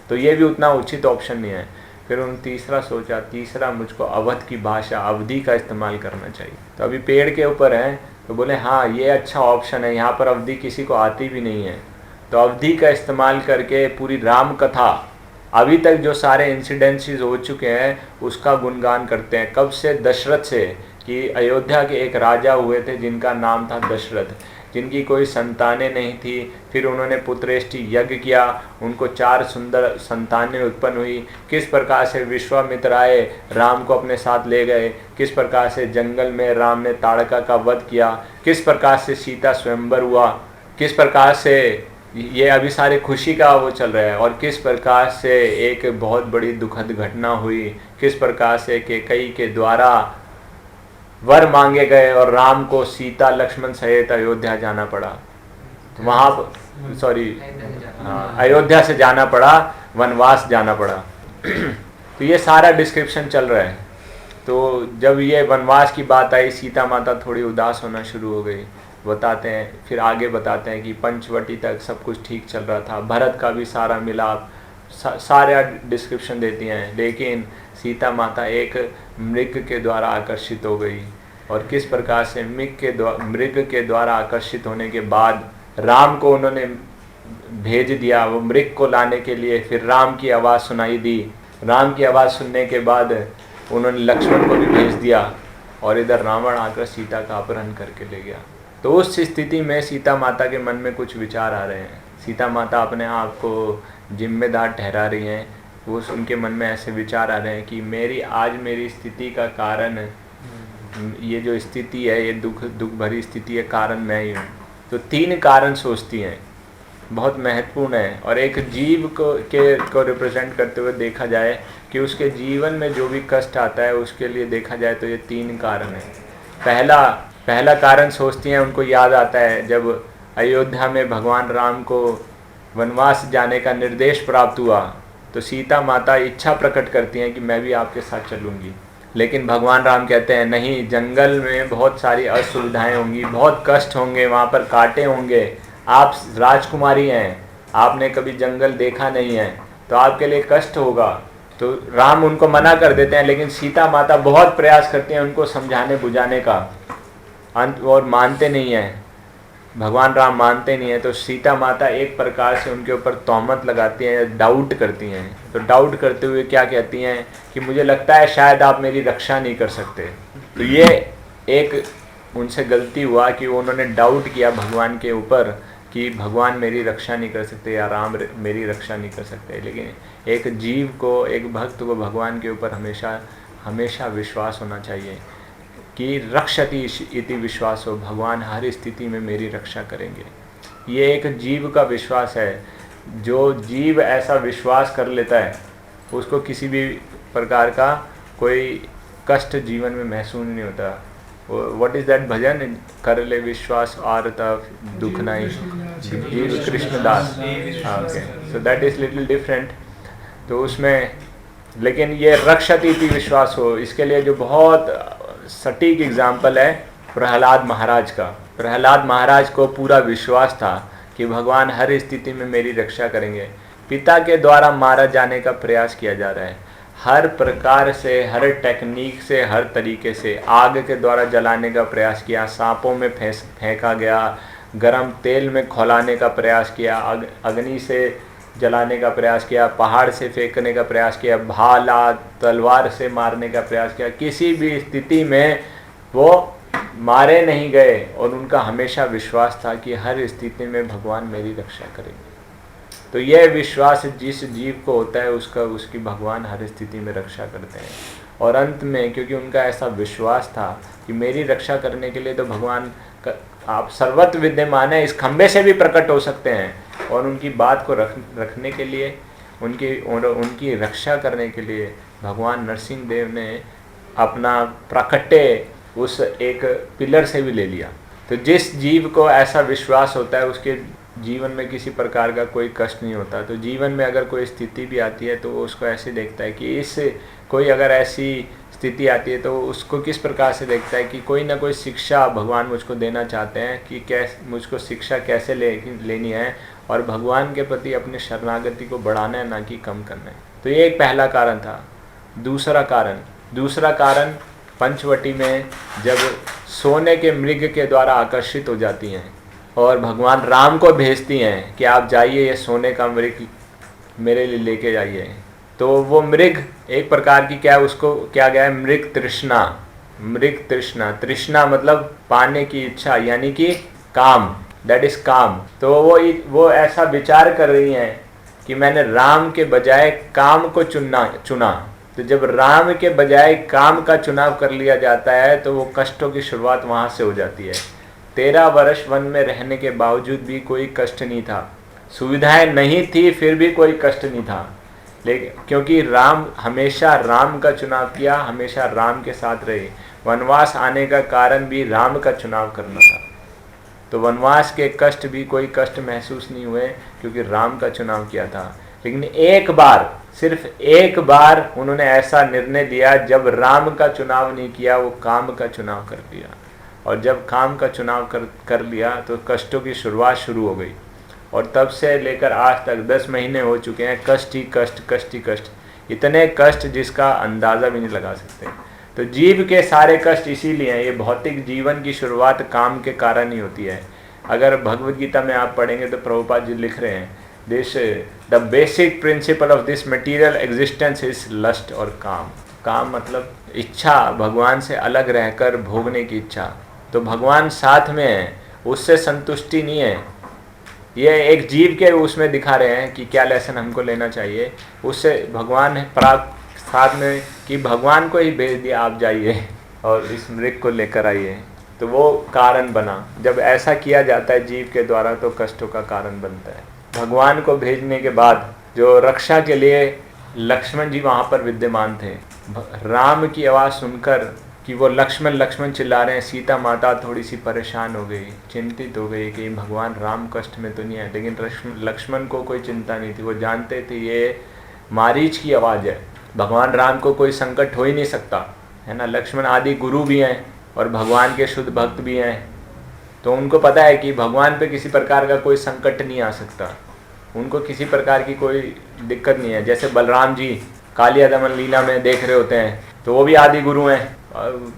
तो ये भी उतना उचित ऑप्शन नहीं है। फिर उन्होंने तीसरा सोचा, तीसरा मुझको अवध की भाषा, अवधि का इस्तेमाल करना चाहिए। तो अभी पेड़ के ऊपर हैं, तो बोले हाँ ये अच्छा ऑप्शन है, यहाँ पर अवधि किसी को आती भी नहीं है। तो अवधि का इस्तेमाल करके पूरी राम कथा, अभी तक जो सारे इंसिडेंसेस हो चुके हैं उसका गुणगान करते हैं। कब से, दशरथ से, कि अयोध्या के एक राजा हुए थे जिनका नाम था दशरथ, जिनकी कोई संतानें नहीं थी। फिर उन्होंने पुत्रेष्टि यज्ञ किया, उनको 4 सुंदर संतानें उत्पन्न हुई। किस प्रकार से विश्वामित्र आए, राम को अपने साथ ले गए, किस प्रकार से जंगल में राम ने ताड़का का वध किया, किस प्रकार से सीता स्वयंवर हुआ, किस प्रकार से ये अभी सारे खुशी का वो चल रहा है, और किस प्रकार से एक बहुत बड़ी दुखद घटना हुई, किस प्रकार से कैकेयी के द्वारा वर मांगे गए और राम को सीता लक्ष्मण सहित अयोध्या जाना पड़ा। तो वहाँ अयोध्या से जाना पड़ा, वनवास जाना पड़ा। तो ये सारा डिस्क्रिप्शन चल रहा है। तो जब ये वनवास की बात आई, सीता माता थोड़ी उदास होना शुरू हो गई। बताते हैं, फिर आगे बताते हैं कि पंचवटी तक सब कुछ ठीक चल रहा था, भरत का भी सारा मिलाप, सारा डिस्क्रिप्शन देती हैं। लेकिन सीता माता एक मृग के द्वारा आकर्षित हो गई, और किस प्रकार से मृग के द्वारा आकर्षित होने के बाद राम को उन्होंने भेज दिया वो मृग को लाने के लिए। फिर राम की आवाज़ सुनाई दी, राम की आवाज़ सुनने के बाद उन्होंने लक्ष्मण को भी भेज दिया, और इधर रावण आकर सीता का अपहरण करके ले गया। तो उस स्थिति में सीता माता के मन में कुछ विचार आ रहे हैं। सीता माता अपने आप को जिम्मेदार ठहरा रही हैं। वो उनके मन में ऐसे विचार आ रहे हैं कि मेरी स्थिति का कारण, ये जो स्थिति है, ये दुख भरी स्थिति है, कारण मैं ही हूँ। तो 3 कारण सोचती हैं, बहुत महत्वपूर्ण है। और एक जीव को रिप्रेजेंट करते हुए देखा जाए कि उसके जीवन में जो भी कष्ट आता है उसके लिए देखा जाए तो ये 3 कारण हैं। पहला कारण सोचती हैं, उनको याद आता है जब अयोध्या में भगवान राम को वनवास जाने का निर्देश प्राप्त हुआ तो सीता माता इच्छा प्रकट करती हैं कि मैं भी आपके साथ चलूँगी। लेकिन भगवान राम कहते हैं नहीं, जंगल में बहुत सारी असुविधाएं होंगी, बहुत कष्ट होंगे, वहाँ पर कांटे होंगे, आप राजकुमारी हैं, आपने कभी जंगल देखा नहीं है, तो आपके लिए कष्ट होगा। तो राम उनको मना कर देते हैं, लेकिन सीता माता बहुत प्रयास करती हैं उनको समझाने बुझाने का, अंत और मानते नहीं हैं, भगवान राम मानते नहीं हैं। तो सीता माता एक प्रकार से उनके ऊपर तोहमत लगाती हैं, डाउट करती हैं। तो डाउट करते हुए क्या कहती हैं कि मुझे लगता है शायद आप मेरी रक्षा नहीं कर सकते। तो ये एक उनसे गलती हुआ कि उन्होंने डाउट किया भगवान के ऊपर कि भगवान मेरी रक्षा नहीं कर सकते या राम मेरी रक्षा नहीं कर सकते। लेकिन एक जीव को, एक भक्त को भगवान के ऊपर हमेशा विश्वास होना चाहिए कि रक्षति इति विश्वासो, भगवान हर स्थिति में मेरी रक्षा करेंगे। ये एक जीव का विश्वास है। जो जीव ऐसा विश्वास कर लेता है उसको किसी भी प्रकार का कोई कष्ट जीवन में महसूस नहीं होता। व्हाट इज़ दैट भजन, कर ले विश्वास आरत दुख नहीं, जीव Krishnadas. Okay, so that is little different. तो उसमें लेकिन ये रक्षति इति विश्वास हो, इसके लिए जो बहुत सटीक एग्जाम्पल है प्रहलाद महाराज का। प्रहलाद महाराज को पूरा विश्वास था कि भगवान हर स्थिति में मेरी रक्षा करेंगे। पिता के द्वारा मारा जाने का प्रयास किया जा रहा है, हर प्रकार से, हर टेक्निक से, हर तरीके से। आग के द्वारा जलाने का प्रयास किया, सांपों में फेंका गया, गरम तेल में खौलाने का प्रयास किया, अग्नि से जलाने का प्रयास किया, पहाड़ से फेंकने का प्रयास किया, भाला तलवार से मारने का प्रयास किया। किसी भी स्थिति में वो मारे नहीं गए और उनका हमेशा विश्वास था कि हर स्थिति में भगवान मेरी रक्षा करेंगे। तो यह विश्वास जिस जीव को होता है उसकी भगवान हर स्थिति में रक्षा करते हैं। और अंत में क्योंकि उनका ऐसा विश्वास था कि मेरी रक्षा करने के लिए तो भगवान आप सर्वत्र विद्यमान है, इस खंबे से भी प्रकट हो सकते हैं। और उनकी बात को रखने के लिए, उनकी रक्षा करने के लिए भगवान नरसिंह देव ने अपना प्राकट्य उस एक पिलर से भी ले लिया। तो जिस जीव को ऐसा विश्वास होता है उसके जीवन में किसी प्रकार का कोई कष्ट नहीं होता। तो जीवन में अगर कोई स्थिति भी आती है तो वो उसको ऐसे देखता है कि कोई अगर ऐसी स्थिति आती है तो उसको किस प्रकार से देखता है कि कोई ना कोई शिक्षा भगवान मुझको देना चाहते हैं कि कैसे मुझको शिक्षा कैसे लेनी है और भगवान के प्रति अपने शरणागति को बढ़ाना है, ना कि कम करना है। तो ये एक पहला कारण था। दूसरा कारण पंचवटी में जब सोने के मृग के द्वारा आकर्षित हो जाती हैं और भगवान राम को भेजती हैं कि आप जाइए ये सोने का मृग मेरे लिए लेके जाइए। तो वो मृग एक प्रकार की उसको क्या गया है, मृग तृष्णा। तृष्णा मतलब पाने की इच्छा, यानी कि काम, दैट इज काम। तो वो ऐसा विचार कर रही हैं कि मैंने राम के बजाय काम को चुना। तो जब राम के बजाय काम का चुनाव कर लिया जाता है तो वो कष्टों की शुरुआत वहाँ से हो जाती है। 13 वर्ष वन में रहने के बावजूद भी कोई कष्ट नहीं था, सुविधाएं नहीं थी, फिर भी कोई कष्ट नहीं था। लेकिन क्योंकि हमेशा राम का चुनाव किया, हमेशा राम के साथ रहे। वनवास आने का कारण भी राम का चुनाव करना था। तो वनवास के कष्ट भी कोई कष्ट महसूस नहीं हुए क्योंकि राम का चुनाव किया था। लेकिन सिर्फ एक बार उन्होंने ऐसा निर्णय लिया, जब राम का चुनाव नहीं किया, वो काम का चुनाव कर लिया। और जब काम का चुनाव कर लिया तो कष्टों की शुरुआत शुरू हो गई। और तब से लेकर आज तक 10 महीने हो चुके हैं, कष्ट ही कष्ट, इतने कष्ट जिसका अंदाज़ा भी नहीं लगा सकते। तो जीव के सारे कष्ट इसीलिए हैं। ये भौतिक जीवन की शुरुआत काम के कारण ही होती है। अगर भगवद गीता में आप पढ़ेंगे तो प्रभुपाद जी लिख रहे हैं, the basic principle of this material existence is lust और काम मतलब इच्छा, भगवान से अलग रहकर भोगने की इच्छा। तो भगवान साथ में है, उससे संतुष्टि नहीं है। ये एक जीव के उसमें दिखा रहे हैं कि क्या लेसन हमको लेना चाहिए। उससे भगवान प्राप्त साथ में कि भगवान को ही भेज दिया, आप जाइए और इस मृग को लेकर आइए। तो वो कारण बना। जब ऐसा किया जाता है जीव के द्वारा तो कष्टों का कारण बनता है। भगवान को भेजने के बाद जो रक्षा के लिए लक्ष्मण जी वहाँ पर विद्यमान थे, राम की आवाज़ सुनकर कि वो लक्ष्मण लक्ष्मण चिल्ला रहे हैं, सीता माता थोड़ी सी परेशान हो गई, चिंतित हो गई कि भगवान राम कष्ट में तो नहीं है। लेकिन लक्ष्मण को कोई चिंता नहीं थी, वो जानते थे ये मारीच की आवाज़ है, भगवान राम को कोई संकट हो ही नहीं सकता, है ना। लक्ष्मण आदि गुरु भी हैं और भगवान के शुद्ध भक्त भी हैं, तो उनको पता है कि भगवान पे किसी प्रकार का कोई संकट नहीं आ सकता, उनको किसी प्रकार की कोई दिक्कत नहीं है। जैसे बलराम जी कालिया दमन लीला में देख रहे होते हैं, तो वो भी आदि गुरु हैं,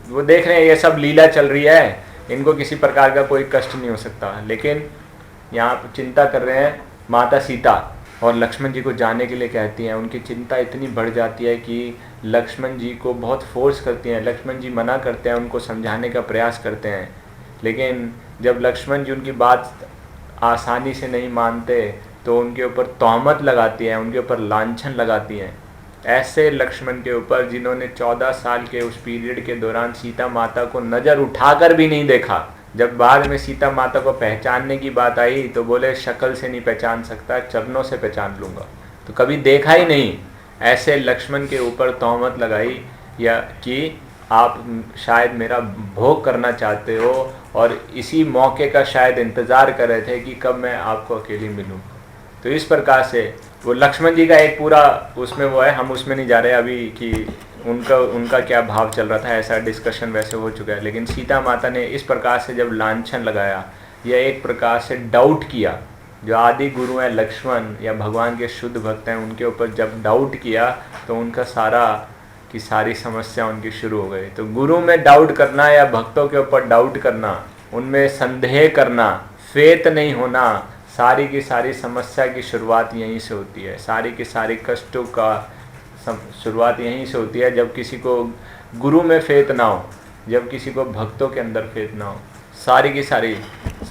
वो देख रहे हैं ये सब लीला चल रही है, इनको किसी प्रकार का कोई कष्ट नहीं हो सकता। लेकिन यहाँ पर चिंता कर रहे हैं माता सीता, और लक्ष्मण जी को जाने के लिए कहती हैं। उनकी चिंता इतनी बढ़ जाती है कि लक्ष्मण जी को बहुत फोर्स करती हैं। लक्ष्मण जी मना करते हैं, उनको समझाने का प्रयास करते हैं, लेकिन जब लक्ष्मण जी उनकी बात आसानी से नहीं मानते तो उनके ऊपर तोहमत लगाती हैं, उनके ऊपर लांछन लगाती हैं। ऐसे लक्ष्मण के ऊपर जिन्होंने 14 साल के उस पीरियड के दौरान सीता माता को नज़र उठाकर भी नहीं देखा, जब बाद में सीता माता को पहचानने की बात आई तो बोले शक्ल से नहीं पहचान सकता, चरणों से पहचान लूँगा, तो कभी देखा ही नहीं। ऐसे लक्ष्मण के ऊपर तोहमत लगाई या कि आप शायद मेरा भोग करना चाहते हो और इसी मौके का शायद इंतज़ार कर रहे थे कि कब मैं आपको अकेली मिलूं। तो इस प्रकार से वो लक्ष्मण जी का एक पूरा उसमें वो है, हम उसमें नहीं जा रहे अभी कि उनका क्या भाव चल रहा था, ऐसा डिस्कशन वैसे हो चुका है। लेकिन सीता माता ने इस प्रकार से जब लांछन लगाया या एक प्रकार से डाउट किया, जो आदि गुरु हैं लक्ष्मण या भगवान के शुद्ध भक्त हैं, उनके ऊपर जब डाउट किया तो उनका सारी समस्या उनकी शुरू हो गई। तो गुरु में डाउट करना या भक्तों के ऊपर डाउट करना, उनमें संदेह करना, फेथ नहीं होना, सारी की सारी समस्या की शुरुआत यहीं से होती है। सारी की सारी कष्टों का शुरुआत यहीं से होती है, जब किसी को गुरु में फेथ ना हो, जब किसी को भक्तों के अंदर फेथ ना हो, सारी की सारी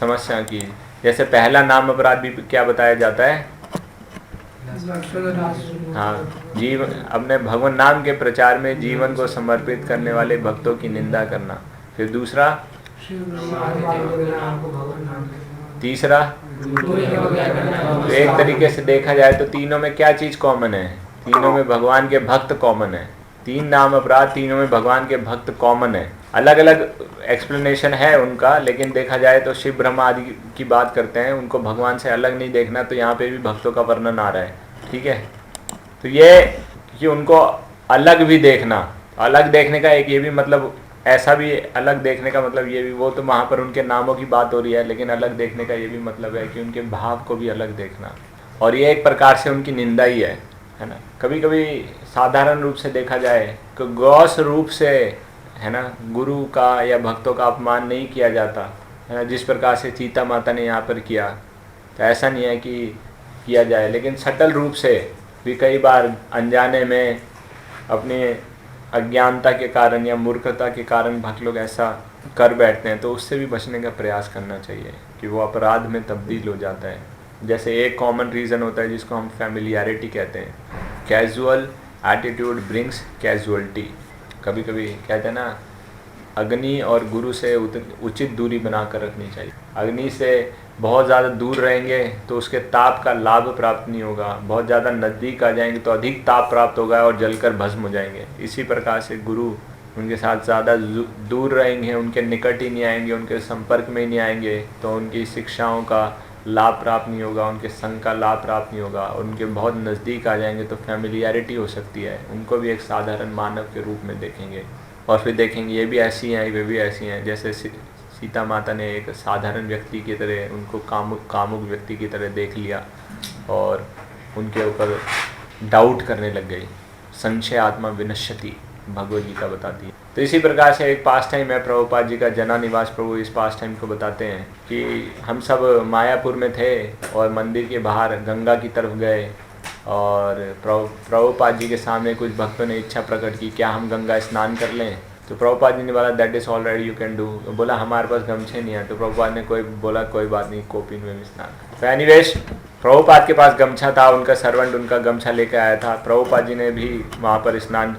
समस्या की। जैसे पहला नाम अपराध भी क्या बताया जाता है, हाँ, जीवन अपने भगवान नाम के प्रचार में जीवन को समर्पित करने वाले भक्तों की निंदा करना। फिर दूसरा, तीसरा, तो एक तरीके से देखा जाए तो तीनों में क्या चीज़ कॉमन है, तीनों में भगवान के भक्त कॉमन है। 3 नाम अपराध, तीनों में भगवान के भक्त कॉमन है। अलग अलग एक्सप्लेनेशन है उनका, लेकिन देखा जाए तो शिव ब्रह्मा आदि की बात करते हैं, उनको भगवान से अलग नहीं देखना, तो यहाँ पे भी भक्तों का वर्णन आ रहा है, ठीक है। तो ये कि उनको अलग भी देखना, अलग देखने का एक ये भी मतलब, ऐसा भी अलग देखने का मतलब ये भी, वो तो वहाँ पर उनके नामों की बात हो रही है, लेकिन अलग देखने का ये भी मतलब है कि उनके भाव को भी अलग देखना, और ये एक प्रकार से उनकी निंदा ही है ना। कभी कभी साधारण रूप से देखा जाए तो गौस रूप से, है ना, गुरु का या भक्तों का अपमान नहीं किया जाता, है ना, जिस प्रकार से सीता माता ने यहाँ पर किया, तो ऐसा नहीं है कि किया जाए, लेकिन सटल रूप से भी कई बार अनजाने में अपने अज्ञानता के कारण या मूर्खता के कारण भक्त लोग ऐसा कर बैठते हैं, तो उससे भी बचने का प्रयास करना चाहिए कि वो अपराध में तब्दील हो जाता है। जैसे एक कॉमन रीज़न होता है जिसको हम फैमिलियरिटी कहते हैं, कैजुअल एटीट्यूड ब्रिंग्स कैजुअलिटी। कभी कभी कहते हैं ना, अग्नि और गुरु से उचित दूरी बनाकर रखनी चाहिए। अग्नि से बहुत ज़्यादा दूर रहेंगे तो उसके ताप का लाभ प्राप्त नहीं होगा, बहुत ज़्यादा नज़दीक आ जाएंगे तो अधिक ताप प्राप्त होगा और जलकर भस्म हो जाएंगे। इसी प्रकार से गुरु उनके साथ ज़्यादा दूर रहेंगे, उनके निकट ही नहीं आएंगे, उनके संपर्क में ही नहीं आएंगे, तो उनकी शिक्षाओं का लाभ प्राप्त नहीं होगा, उनके संग का लाभ प्राप्त नहीं होगा, और उनके बहुत नज़दीक आ जाएंगे तो फैमिलियरिटी हो सकती है, उनको भी एक साधारण मानव के रूप में देखेंगे, और फिर देखेंगे ये भी ऐसी हैं, वे भी ऐसी हैं। जैसे सीता माता ने एक साधारण व्यक्ति की तरह, उनको कामुक व्यक्ति की तरह देख लिया और उनके ऊपर डाउट करने लग गई। संशय आत्मा विनश्यति, भगवद गीता बताती है। तो इसी प्रकार से एक पास टाइम है, प्रभुपाद जी का जना निवास प्रभु इस पास टाइम को बताते हैं कि हम सब मायापुर में थे और मंदिर के बाहर गंगा की तरफ गए, और प्रभुपाद जी के सामने कुछ भक्तों ने इच्छा प्रकट की, क्या हम गंगा स्नान कर लें। तो प्रभुपाद जी ने बोला that is already you can do. बोला हमारे पास गमछे नहीं है, तो प्रभुपाद ने बोला कोई बात नहीं, कोपिन में स्नान। तो एनीवेज प्रभुपाद के पास गमछा था, उनका सर्वेंट उनका गमछा लेकर आया था। प्रभुपाद जी ने भी वहाँ पर स्नान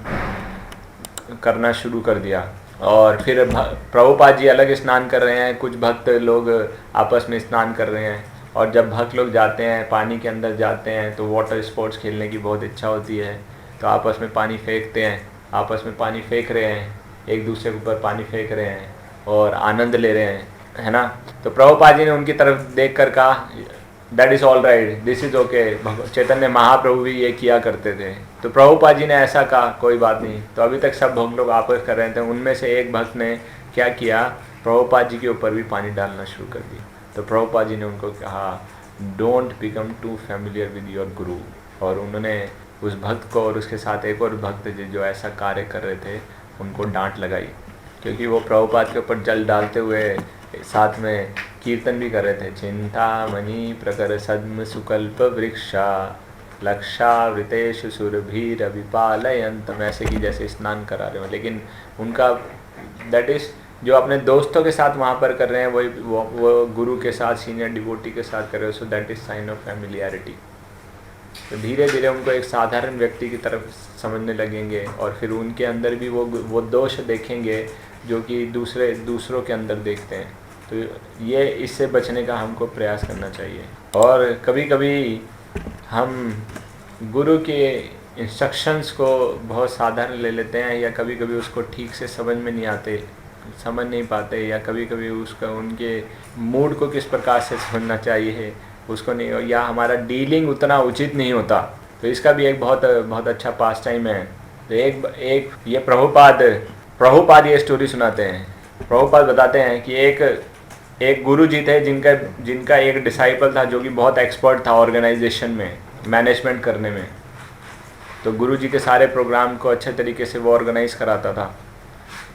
करना शुरू कर दिया, और फिर प्रभुपाद जी अलग स्नान कर रहे हैं, कुछ भक्त लोग आपस में स्नान कर रहे हैं। और जब भक्त लोग जाते हैं पानी के अंदर जाते हैं तो वाटर स्पोर्ट्स खेलने की बहुत इच्छा होती है, तो आपस में पानी फेंकते हैं, आपस में पानी फेंक रहे हैं, एक दूसरे के ऊपर पानी फेंक रहे हैं और आनंद ले रहे हैं, है ना। तो प्रभुपाद जी ने उनकी तरफ देख कर कहा that is all right, this is okay. Chaitanya Mahaprabhu भी ये किया करते थे। तो प्रभुपाद जी ने ऐसा कहा कोई बात नहीं। तो अभी तक सब भक्त लोग आपस कर रहे थे, उनमें से एक भक्त ने क्या किया, प्रभुपाद जी के ऊपर भी पानी डालना शुरू कर दिया। तो प्रभुपाद जी ने उनको कहा don't become too familiar with your guru. और उन्होंने उस भक्त को और उसके साथ एक और भक्त जो ऐसा कार्य कर रहे थे उनको डांट लगाई, क्योंकि वो प्रभुपाद के ऊपर जल डालते हुए साथ में कीर्तन भी कर रहे थे, चिंतामणि प्रकर सद्म सुकल्प वृक्षा लक्षावृतेषु सुरभीर विपालयंतम, ऐसे की जैसे स्नान करा रहे हो। लेकिन उनका दैट इज़ जो अपने दोस्तों के साथ वहाँ पर कर रहे हैं वही वो गुरु के साथ सीनियर डिवोटी के साथ कर रहे हो, सो that is sine of familiarity. तो धीरे धीरे उनको एक साधारण व्यक्ति की तरफ समझने लगेंगे और फिर उनके अंदर भी वो दोष देखेंगे जो कि दूसरों के अंदर देखते हैं। तो ये इससे बचने का हमको प्रयास करना चाहिए। और कभी कभी हम गुरु के इंस्ट्रक्शंस को बहुत साधारण ले लेते हैं, या कभी कभी उसको ठीक से समझ नहीं पाते, या कभी कभी उसका उनके मूड को किस प्रकार से समझना चाहिए उसको नहीं, या हमारा डीलिंग उतना उचित नहीं होता। तो इसका भी एक बहुत अच्छा पास टाइम है। तो एक ये प्रभुपाद ये स्टोरी सुनाते हैं। प्रभुपाद बताते हैं कि एक गुरु जी थे जिनका एक डिसाइपल था जो कि बहुत एक्सपर्ट था ऑर्गेनाइजेशन में, मैनेजमेंट करने में। तो गुरु जी के सारे प्रोग्राम को अच्छे तरीके से वो ऑर्गेनाइज कराता था।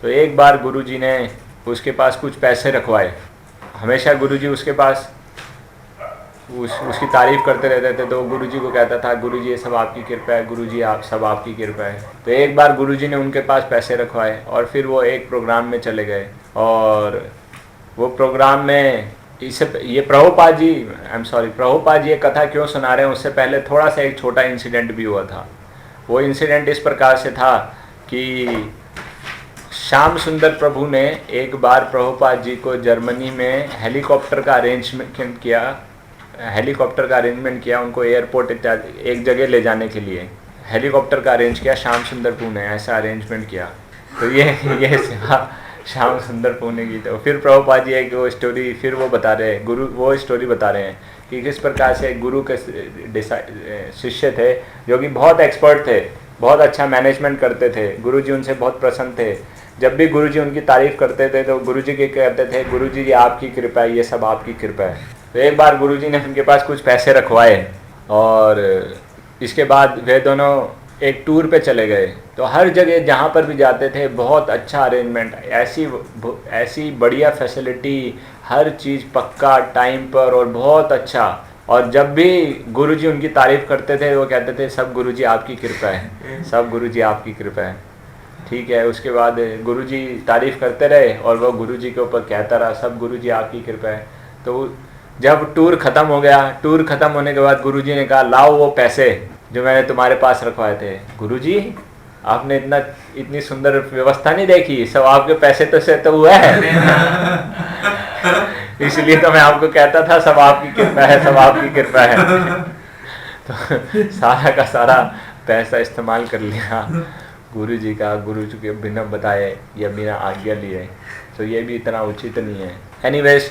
तो एक बार गुरु जी ने उसके पास कुछ पैसे रखवाए। हमेशा गुरु जी उसके पास उसकी तारीफ़ करते रहते थे। तो गुरुजी को कहता था गुरुजी ये सब आपकी कृपा है, गुरुजी आप सब आपकी कृपा है। तो एक बार गुरुजी ने उनके पास पैसे रखवाए और फिर वो एक प्रोग्राम में चले गए। और वो प्रोग्राम में ये प्रभुपाद जी ये कथा क्यों सुना रहे हैं, उससे पहले थोड़ा सा एक छोटा इंसिडेंट भी हुआ था। वो इंसिडेंट इस प्रकार से था कि श्याम सुंदर प्रभु ने एक बार प्रभुपाद जी को जर्मनी में हेलीकॉप्टर का अरेंजमेंट किया उनको एयरपोर्ट इत्यादि एक जगह ले जाने के लिए हेलीकॉप्टर का अरेंज किया। श्याम सुंदर प्रभु ने ऐसा अरेंजमेंट किया। तो ये श्याम सुंदर प्रभु ने की। तो फिर प्रभुपाद जी एक वो स्टोरी फिर वो स्टोरी बता रहे हैं कि किस प्रकार से गुरु के शिष्य थे जो कि बहुत एक्सपर्ट थे, बहुत अच्छा मैनेजमेंट करते थे। गुरुजी उनसे बहुत प्रसन्न थे। जब भी गुरुजी उनकी तारीफ करते थे तो गुरुजी के कहते थे गुरुजी ये आपकी कृपा है, ये सब आपकी कृपा है। तो एक बार गुरुजी ने उनके पास कुछ पैसे रखवाए और इसके बाद वे दोनों एक टूर पे चले गए। तो हर जगह जहाँ पर भी जाते थे बहुत अच्छा अरेंजमेंट, ऐसी बढ़िया फैसिलिटी, हर चीज़ पक्का टाइम पर और बहुत अच्छा। और जब भी गुरुजी उनकी तारीफ़ करते थे वो कहते थे सब गुरुजी आपकी कृपा है, सब गुरुजी आपकी कृपा है। ठीक है, उसके बाद गुरुजी तारीफ़ करते रहे और वो गुरुजी के ऊपर कहता रहा सब गुरुजी आपकी कृपा है। तो जब टूर ख़त्म हो गया, टूर ख़त्म होने के बाद गुरुजी ने कहा लाओ वो पैसे जो मैंने तुम्हारे पास रखवाए थे। गुरुजी आपने इतनी सुंदर व्यवस्था नहीं देखी, सब आपके पैसे तो हुआ है इसलिए तो मैं आपको कहता था सब आपकी कृपा है, सब आपकी कृपा है। तो सारा का सारा पैसा इस्तेमाल कर लिया गुरुजी का, गुरुजी के बिना बताए या बिना आज्ञा लिए। तो ये भी इतना उचित नहीं है। Anyways,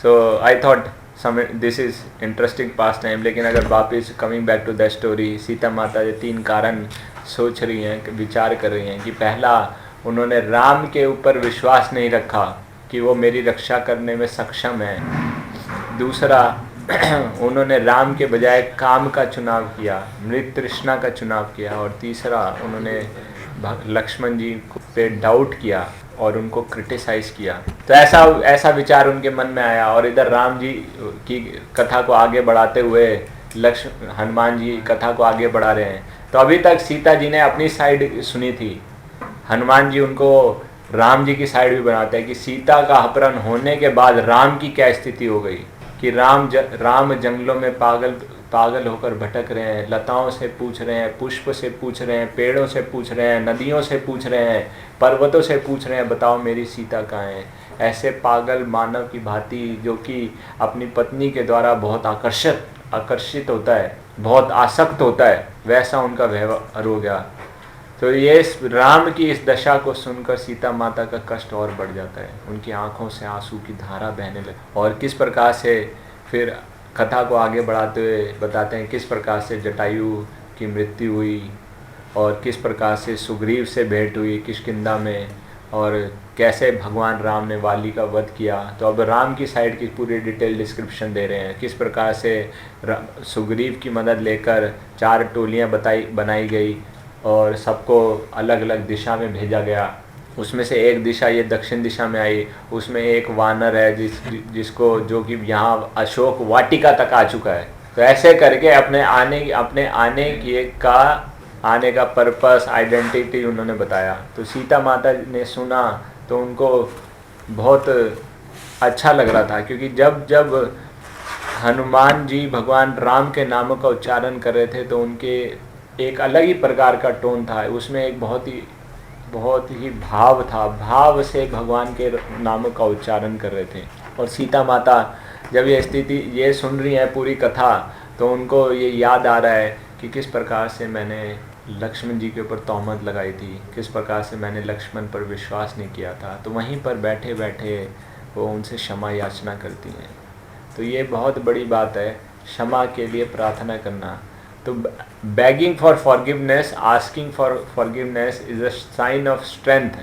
so I thought this is interesting pastime. लेकिन अगर वापस coming back to the story, Sita Mata ये 3 कारण सोच रही हैं, विचार कर रही हैं कि पहला, उन्होंने राम के ऊपर विश्वास नहीं रखा कि वो मेरी रक्षा करने में सक्षम है। दूसरा, उन्होंने राम के बजाय काम का चुनाव किया, मृत तृष्णा का चुनाव किया। और तीसरा, उन्होंने लक्ष्मण जी पे डाउट किया और उनको क्रिटिसाइज़ किया। तो ऐसा विचार उनके मन में आया। और इधर राम जी की कथा को आगे बढ़ाते हुए हनुमान जी कथा को आगे बढ़ा रहे हैं। तो अभी तक सीता जी ने अपनी साइड सुनी थी, हनुमान जी उनको राम जी की साइड भी बनाते हैं कि सीता का अपहरण होने के बाद राम की क्या स्थिति हो गई, कि राम जंगलों में पागल होकर भटक रहे हैं, लताओं से पूछ रहे हैं, पुष्प से पूछ रहे हैं, पेड़ों से पूछ रहे हैं, नदियों से पूछ रहे हैं, पर्वतों से पूछ रहे हैं, बताओ मेरी सीता कहाँ है। ऐसे पागल मानव की भांति जो कि अपनी पत्नी के द्वारा बहुत आकर्षित होता है, बहुत आसक्त होता है, वैसा उनका व्यवहार हो गया। तो ये राम की इस दशा को सुनकर सीता माता का कष्ट और बढ़ जाता है, उनकी आंखों से आंसू की धारा बहने लगी। और किस प्रकार से फिर कथा को आगे बढ़ाते हुए बताते हैं किस प्रकार से जटायु की मृत्यु हुई और किस प्रकार से सुग्रीव से भेंट हुई किष्किंधा में, और कैसे भगवान राम ने वाली का वध किया। तो अब राम की साइड की पूरी डिटेल डिस्क्रिप्शन दे रहे हैं, किस प्रकार से सुग्रीव की मदद लेकर 4 टोलियां बनाई गई और सबको अलग अलग दिशा में भेजा गया। उसमें से एक दिशा ये दक्षिण दिशा में आई, उसमें एक वानर है जिसको जो कि यहाँ अशोक वाटिका तक आ चुका है। तो ऐसे करके अपने आने का पर्पस, आइडेंटिटी उन्होंने बताया। तो सीता माता ने सुना तो उनको बहुत अच्छा लग रहा था, क्योंकि जब हनुमान जी भगवान राम के नामों का उच्चारण कर रहे थे तो उनके एक अलग ही प्रकार का टोन था, उसमें एक बहुत ही भाव था, भाव से भगवान के नामों का उच्चारण कर रहे थे। और सीता माता जब ये सुन रही है पूरी कथा, तो उनको ये याद आ रहा है कि किस प्रकार से मैंने लक्ष्मण जी के ऊपर तोहमत लगाई थी, किस प्रकार से मैंने लक्ष्मण पर विश्वास नहीं किया था। तो वहीं पर बैठे बैठे वो उनसे क्षमा याचना करती हैं। तो ये बहुत बड़ी बात है, क्षमा के लिए प्रार्थना करना। तो begging for forgiveness, asking for forgiveness is a sign of strength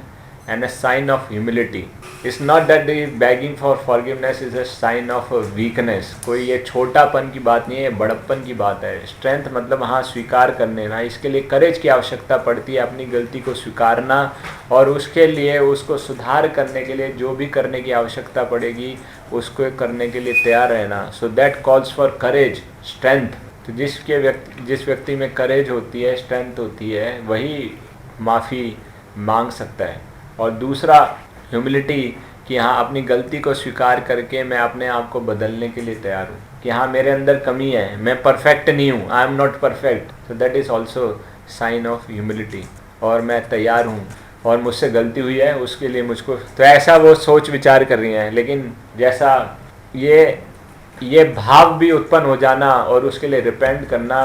and a sign of humility. It's not that the begging for forgiveness is a sign of weakness. कोई ये छोटापन की बात नहीं है, बड़प्पन की बात है। स्ट्रेंथ मतलब हाँ स्वीकार करने ना, इसके लिए करेज की आवश्यकता पड़ती है, अपनी गलती को स्वीकारना और उसके लिए उसको सुधार करने के लिए जो भी करने की आवश्यकता पड़ेगी उसको करने के लिए तैयार रहना। So that calls for courage, strength. तो जिस व्यक्ति में करेज होती है, स्ट्रेंथ होती है, वही माफ़ी मांग सकता है। और दूसरा ह्यूमिलिटी, कि हाँ अपनी गलती को स्वीकार करके मैं अपने आप को बदलने के लिए तैयार हूँ, कि हाँ मेरे अंदर कमी है, मैं परफेक्ट नहीं हूँ, I am not perfect. So that is also sign of humility. और मैं तैयार हूँ और मुझसे गलती हुई है उसके लिए मुझको, तो ऐसा वो सोच विचार कर रही हैं। लेकिन जैसा ये भाव भी उत्पन्न हो जाना और उसके लिए रिपेंट करना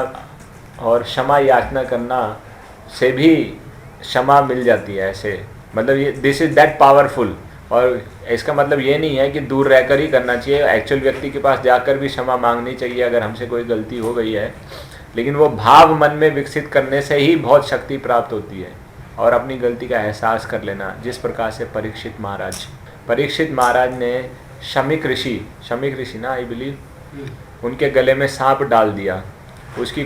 और क्षमा याचना करना से भी क्षमा मिल जाती है। ऐसे मतलब ये दिस इज़ दैट पावरफुल। और इसका मतलब ये नहीं है कि दूर रहकर ही करना चाहिए, एक्चुअल व्यक्ति के पास जाकर भी क्षमा मांगनी चाहिए अगर हमसे कोई गलती हो गई है। लेकिन वो भाव मन में विकसित करने से ही बहुत शक्ति प्राप्त होती है और अपनी गलती का एहसास कर लेना। जिस प्रकार से परीक्षित महाराज ने शमीक ऋषि ना, आई बिलीव, उनके गले में सांप डाल दिया। उसकी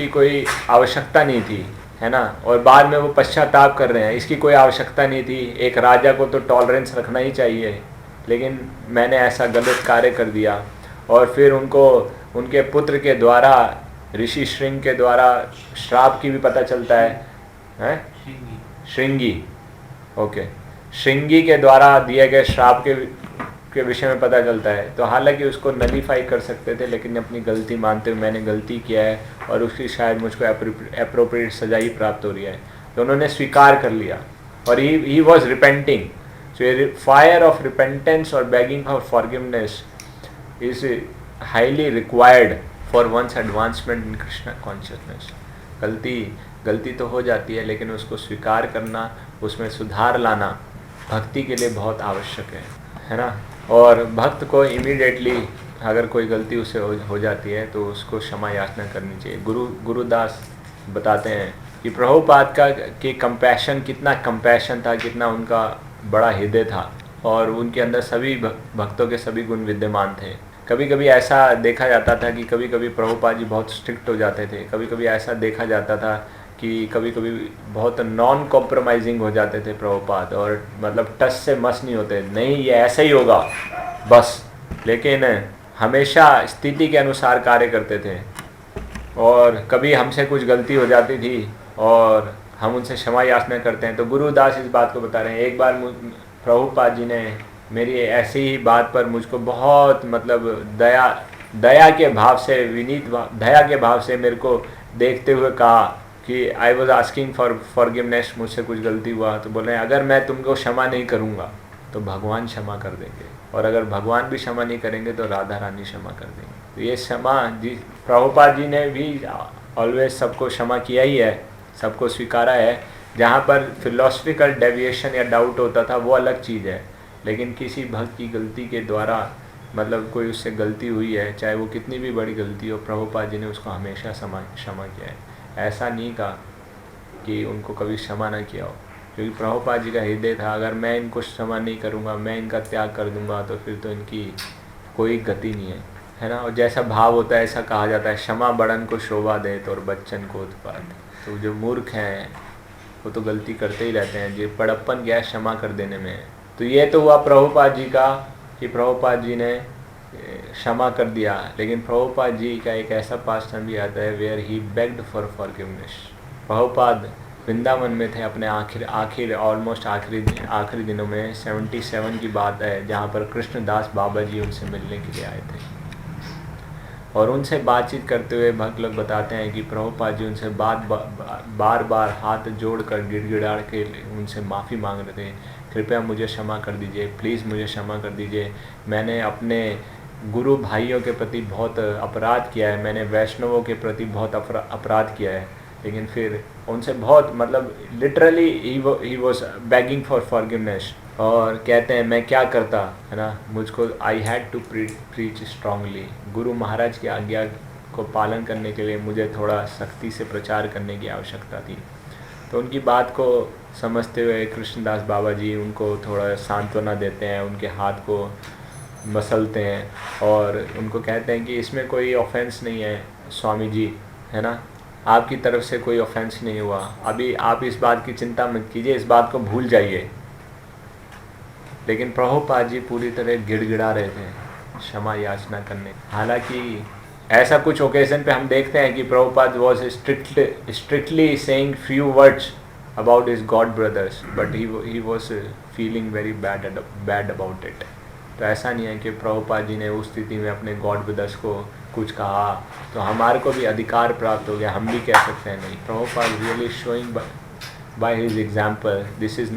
कोई आवश्यकता नहीं थी, है ना। और बाद में वो पश्चाताप कर रहे हैं, इसकी कोई आवश्यकता नहीं थी, एक राजा को तो टॉलरेंस रखना ही चाहिए, लेकिन मैंने ऐसा गलत कार्य कर दिया। और फिर उनको उनके पुत्र के द्वारा, ऋषि श्रृंग के द्वारा श्राप की भी पता चलता है, श्रृंगी, ओके, श्रृंगी के द्वारा दिए गए श्राप के विषय में पता चलता है। तो हालांकि उसको नलीफाई कर सकते थे, लेकिन अपनी गलती मानते हुए मैंने गलती किया है और उसकी शायद मुझको एप्रोप्रिएट सजा ही प्राप्त हो रही है, तो उन्होंने स्वीकार कर लिया और he was repenting. So fire of repentance और begging for forgiveness is highly required for one's advancement in Krishna consciousness. गलती तो हो जाती है, लेकिन उसको स्वीकार करना, उसमें सुधार लाना भक्ति के लिए बहुत आवश्यक है ना। और भक्त को इमीडिएटली अगर कोई गलती उससे हो जाती है तो उसको क्षमा याचना करनी चाहिए। गुरुदास बताते हैं कि प्रभुपाद के कंपैशन, कितना कंपैशन था, कितना उनका बड़ा हृदय था और उनके अंदर सभी भक्तों के सभी गुण विद्यमान थे। कभी कभी ऐसा देखा जाता था कि कभी कभी प्रभुपाद जी बहुत स्ट्रिक्ट हो जाते थे, कभी कभी ऐसा देखा जाता था कि कभी कभी बहुत नॉन कॉम्प्रोमाइजिंग हो जाते थे प्रभुपाद, और मतलब टच से मस नहीं होते, नहीं ये ऐसा ही होगा बस, लेकिन हमेशा स्थिति के अनुसार कार्य करते थे। और कभी हमसे कुछ गलती हो जाती थी और हम उनसे क्षमा याचना करते हैं। तो गुरुदास इस बात को बता रहे हैं, एक बार प्रभुपाद जी ने मेरी ऐसी ही बात पर मुझको बहुत मतलब दया दया के भाव से, विनीत दया के भाव से मेरे को देखते हुए कहा कि I was asking for forgiveness, मुझसे कुछ गलती हुआ तो बोल रहे हैं अगर मैं तुमको क्षमा नहीं करूँगा तो भगवान क्षमा कर देंगे, और अगर भगवान भी क्षमा नहीं करेंगे तो राधा रानी क्षमा कर देंगे। तो ये क्षमा जी, प्रभुपाद जी ने भी ऑलवेज सबको क्षमा किया ही है, सबको स्वीकारा है। जहाँ पर फिलोसफिकल डेविएशन या डाउट होता था वो अलग चीज़ है, लेकिन किसी भक्त की गलती के द्वारा, मतलब कोई उससे गलती हुई है, चाहे वो कितनी भी बड़ी गलती हो, प्रभुपाद जी ने उसको हमेशा क्षमा किया है। ऐसा नहीं कहा कि उनको कभी क्षमा ना किया हो, क्योंकि प्रभुपाद जी का हृदय था अगर मैं इनको क्षमा नहीं करूँगा, मैं इनका त्याग कर दूँगा तो फिर तो इनकी कोई गति नहीं है ना। और जैसा भाव होता है ऐसा कहा जाता है, क्षमा बड़न को शोभा देत और बच्चन को उत्पाद। तो जो मूर्ख हैं वो तो गलती करते ही रहते हैं, जो बड़प्पन क्या है क्षमा कर देने में है। तो ये तो हुआ प्रभुपाद जी का कि प्रभुपाद जी ने क्षमा कर दिया, लेकिन प्रभुपाद जी का एक ऐसा पास्ट टाइम भी आता है where he begged for forgiveness. Prabhupada Vrindavan में थे अपने ऑलमोस्ट आखिरी दिनों में, 77 की बात है, जहाँ पर कृष्णदास बाबा जी उनसे मिलने के लिए आए थे। और उनसे बातचीत करते हुए भक्त लोग बताते हैं कि प्रभुपाद जी उनसे बार बार हाथ जोड़कर गिड़गिड़ा के उनसे माफ़ी मांग रहे थे, कृपया मुझे क्षमा कर दीजिए, प्लीज़ मुझे क्षमा कर दीजिए, मैंने अपने गुरु भाइयों के प्रति बहुत अपराध किया है, मैंने वैष्णवों के प्रति बहुत अपराध किया है। लेकिन फिर उनसे बहुत, मतलब literally he was begging for forgiveness. और कहते हैं मैं क्या करता है ना, मुझको I had to preach strongly, guru Maharaj की आज्ञा को पालन करने के लिए मुझे थोड़ा सख्ती से प्रचार करने की आवश्यकता थी। तो उनकी बात को समझते हुए कृष्णदास बाबा जी उनको थोड़ा सांत्वना देते हैं, उनके हाथ को मसलते हैं और उनको कहते हैं कि इसमें कोई ऑफेंस नहीं है स्वामी जी, है ना, आपकी तरफ से कोई ऑफेंस नहीं हुआ, अभी आप इस बात की चिंता मत कीजिए, इस बात को भूल जाइए। लेकिन प्रभुपाद जी पूरी तरह गिड़गिड़ा रहे थे क्षमा याचना करने। हालांकि ऐसा कुछ ओकेजन पे हम देखते हैं कि Prabhupada was strictly saying few words about his God brothers, but he was feeling very bad about it. तो ऐसा नहीं है कि प्रभुपाद जी ने उस स्थिति में अपने गॉड ब्रदर्स को कुछ कहा तो हमारे को भी अधिकार प्राप्त हो गया, हम भी कह सकते हैं। नहीं, Prabhupada really showing by his example this is,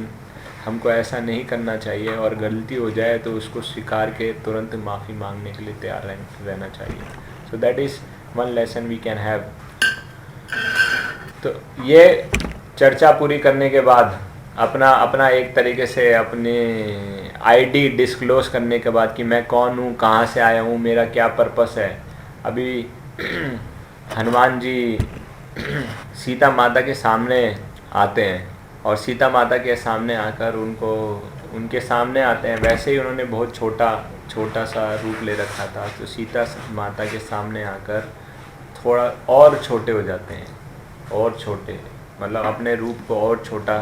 हमको ऐसा नहीं करना चाहिए, और गलती हो जाए तो उसको स्वीकार के तुरंत माफ़ी मांगने के लिए तैयार रहना चाहिए। So that is one lesson we can have. तो ये चर्चा पूरी करने के बाद अपना एक तरीके से अपनी आईडी डिस्क्लोज करने के बाद कि मैं कौन हूँ, कहाँ से आया हूँ, मेरा क्या पर्पस है। अभी हनुमान जी सीता माता के सामने आते हैं और सीता माता के सामने आकर उनके सामने आते हैं। वैसे ही उन्होंने बहुत छोटा सा रूप ले रखा था, तो सीता माता के सामने आकर थोड़ा और छोटे हो जाते हैं, और छोटे, मतलब अपने रूप को और छोटा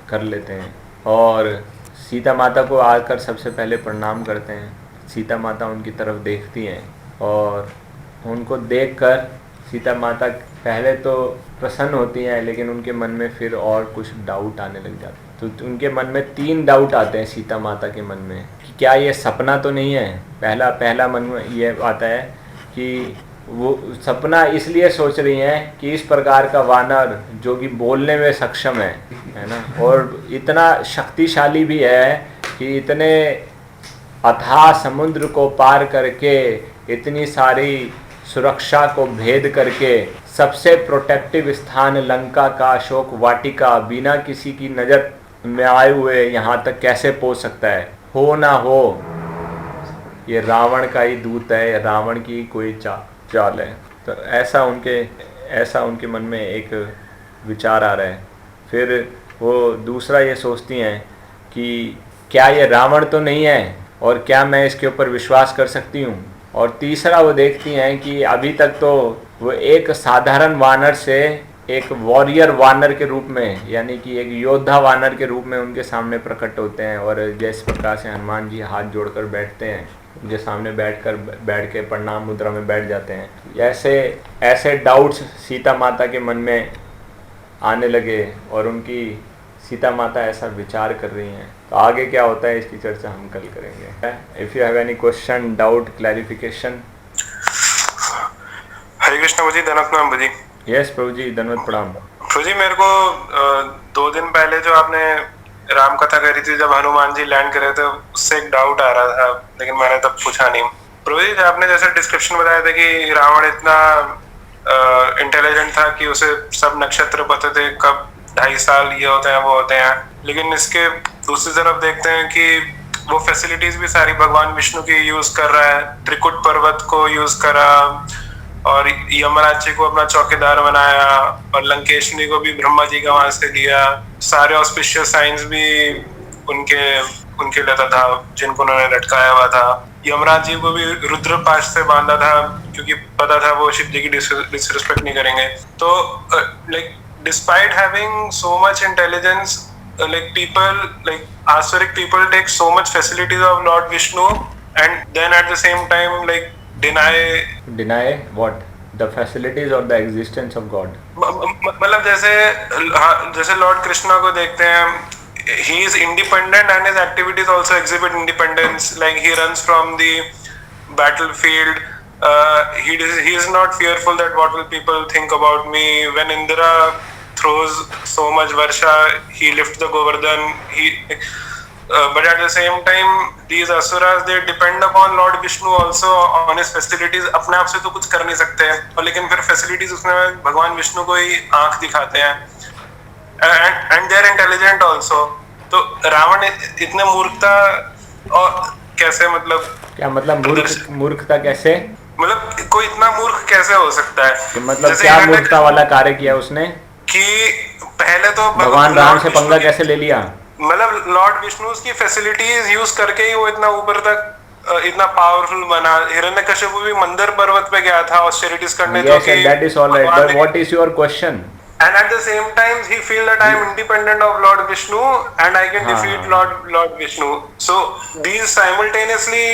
कर लेते हैं और सीता माता को आकर सबसे पहले प्रणाम करते हैं। सीता माता उनकी तरफ देखती हैं और उनको देखकर सीता माता पहले तो प्रसन्न होती हैं, लेकिन उनके मन में फिर और कुछ डाउट आने लग जाते हैं। तो उनके मन में 3 डाउट आते हैं सीता माता के मन में कि क्या ये सपना तो नहीं है। पहला मन में ये आता है कि वो सपना इसलिए सोच रही हैं कि इस प्रकार का वानर जो कि बोलने में सक्षम है ना, और इतना शक्तिशाली भी है कि इतने अथाह समुद्र को पार करके, इतनी सारी सुरक्षा को भेद करके, सबसे प्रोटेक्टिव स्थान लंका का अशोक वाटिका बिना किसी की नज़र में आए हुए यहाँ तक कैसे पहुँच सकता है। हो ना हो ये रावण का ही दूत है, रावण की कोई चाल है। तो ऐसा उनके मन में एक विचार आ रहा है। फिर वो दूसरा ये सोचती हैं कि क्या ये रावण तो नहीं है और क्या मैं इसके ऊपर विश्वास कर सकती हूँ। और तीसरा वो देखती हैं कि अभी तक तो वो एक साधारण वानर से एक वॉरियर वानर के रूप में, यानी कि एक योद्धा वानर के रूप में उनके सामने प्रकट होते हैं। और जिस प्रकार से हनुमान जी हाथ जोड़कर बैठते हैं, उनके सामने बैठ के प्रणाम मुद्रा में बैठ जाते हैं। ऐसे डाउट्स सीता माता के मन में आने लगे और उनकी सीता माता ऐसा विचार कर रही हैं। तो आगे क्या होता है इसकी चर्चा हम कल करेंगे। If you have any question, doubt, clarification, Hare Krishna Prabhu ji, दनक नाम प्रभु जी। यस प्रभु जी, दंडवत प्रणाम। प्रभु जी, मेरे को 2 दिन पहले जो आपने राम कथा करी थी, जब हनुमान जी लैंड कर रहे थे, उससे एक डाउट आ रहा था, लेकिन मैंने तब पूछा नहीं। प्रभु जी, आपने जैसे डिस्क्रिप्शन बताया था कि रावण इतना इंटेलिजेंट था कि उसे सब नक्षत्र पता थे, कब 2.5 साल ये होते हैं वो होते हैं, लेकिन इसके दूसरी तरफ देखते हैं कि वो फैसिलिटीज भी सारी भगवान विष्णु की यूज कर रहा है। त्रिकुट पर्वत को यूज करा और यमराज जी को अपना चौकीदार बनाया और लंकेशनी को भी ब्रह्मा जी का वहां से लिया। सारे ऑस्पिशियस साइंस भी उनके लेता था, जिनको उन्होंने लटकाया हुआ था। यमराज जी को भी रुद्रपाश से बांधा था, क्योंकि पता था वो शिव जी की डिसरिस्पेक्ट नहीं करेंगे। तो like despite having so much intelligence, like people, like Asuric people take so much facilities of Lord Vishnu and then at the same time like deny what? The facilities or the existence of God? मतलब जैसे Lord Krishna को देखते हैं, he is independent and his activities also exhibit independence, like he runs from the battlefield. He is not fearful that what will people think about me. When Indra throws so much varsha, he lifts the Govardhan. But at the same time, these asuras, they depend upon Lord Vishnu also on his facilities. अपने आप से तो कुछ कर नहीं सकते हैं, और लेकिन फिर facilities उसमें भगवान विष्णु को ही आंख दिखाते हैं। And they are intelligent also. तो रावण इतने मूर्खता और कैसे, मतलब क्या मतलब मूर्खता कैसे? मतलब कोई इतना मूर्ख कैसे हो सकता है? कि मतलब क्या मूर्खता वाला कार्य किया उसने कि पहले तो भगवान राम से पंगा कैसे ले लिया? मतलब लॉर्ड विष्णु की फैसिलिटीज यूज करके ही वो इतना ऊपर तक इतना पावरफुल बना। हिरण्यकश्यप भी मंदर पर्वत पे गया था ऑस्टेरिटीज करने। Yes, that is all right, but what is your question? And at the same time he feel that I am independent of Lord Vishnu and I can defeat Lord Vishnu. So these simultaneously,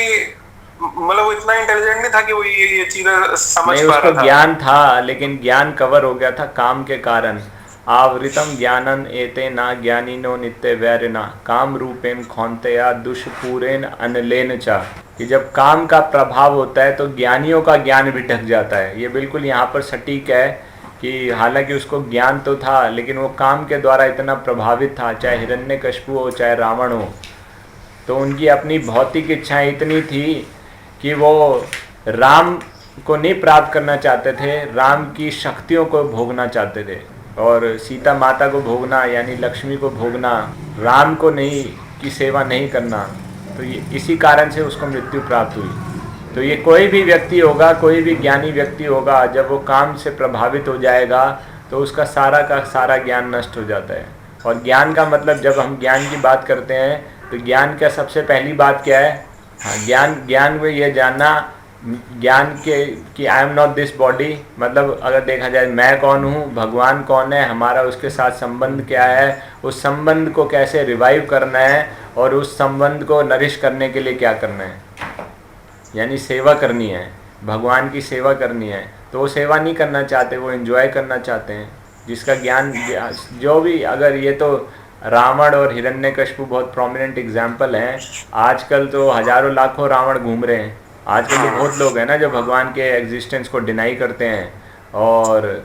मतलब वो इतना intelligent नहीं था कि वो ये चीजें समझ पा रहा था। उसको ज्ञान था, लेकिन ज्ञान कवर हो गया था काम के कारण। आवृतम ज्ञानन एते ना ज्ञानिनो नित्य वैरिना काम रूपेन खौंतया दुष्पूरेन अनलेन चा। कि जब काम का प्रभाव होता है तो ज्ञानियों का ज्ञान भी ढक जाता है। ये बिल्कुल यहाँ पर सटीक है कि हालांकि उसको ज्ञान तो था, लेकिन वो काम के द्वारा इतना प्रभावित था, चाहे हिरण्यकश्यप हो चाहे रावण हो, तो उनकी अपनी भौतिक इच्छाएं इतनी थी कि वो राम को नहीं प्राप्त करना चाहते थे, राम की शक्तियों को भोगना चाहते थे। और सीता माता को भोगना यानी लक्ष्मी को भोगना, राम को नहीं की सेवा नहीं करना, तो ये इसी कारण से उसको मृत्यु प्राप्त हुई। तो ये कोई भी व्यक्ति होगा, कोई भी ज्ञानी व्यक्ति होगा, जब वो काम से प्रभावित हो जाएगा तो उसका सारा का सारा ज्ञान नष्ट हो जाता है। और ज्ञान का मतलब, जब हम ज्ञान की बात करते हैं तो ज्ञान का सबसे पहली बात क्या है? हाँ, ज्ञान में ये जानना, ज्ञान के कि आई एम नॉट दिस बॉडी, मतलब अगर देखा जाए मैं कौन हूँ, भगवान कौन है, हमारा उसके साथ संबंध क्या है, उस संबंध को कैसे रिवाइव करना है और उस संबंध को नरिश करने के लिए क्या करना है, यानी सेवा करनी है, भगवान की सेवा करनी है। तो वो सेवा नहीं करना चाहते, वो एंजॉय करना चाहते हैं। जिसका ज्ञान जो भी, अगर ये तो रावण और हिरण्यकश्यप बहुत प्रोमिनेंट एग्जाम्पल हैं। आजकल तो हजारों लाखों रावण घूम रहे हैं। आजकल तो बहुत लोग हैं ना जो भगवान के एग्जिस्टेंस को डिनाई करते हैं और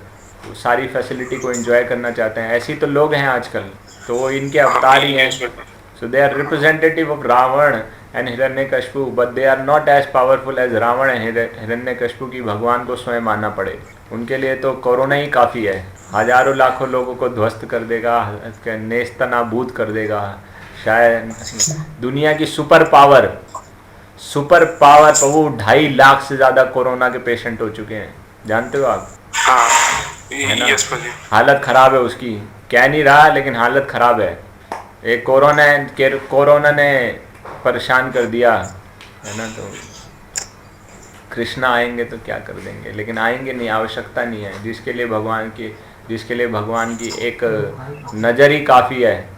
सारी फैसिलिटी को एंजॉय करना चाहते हैं। ऐसे तो लोग हैं आजकल, तो वो इनके अवतार ही हैं। So they are representative of Ravana and Hiranyakashipu, but they are not as powerful as Ravana and Hiranyakashipu की भगवान को स्वयं मानना पड़े। उनके लिए तो कोरोना ही काफ़ी है, हजारों लाखों लोगों को ध्वस्त कर देगा, नेस्तनाबूद कर देगा। शायद दुनिया की सुपर पावर प्रभु 2.5 लाख से ज़्यादा कोरोना के पेशेंट हो चुके हैं, जानते हो आप? हाँ, है ना? हालत ख़राब है उसकी, कह नहीं रहा लेकिन हालत ख़राब है। एक कोरोना ने परेशान कर दिया है ना। तो कृष्णा आएंगे तो क्या कर देंगे, लेकिन आएंगे नहीं, आवश्यकता नहीं है। जिसके लिए भगवान की एक नज़र ही काफ़ी है,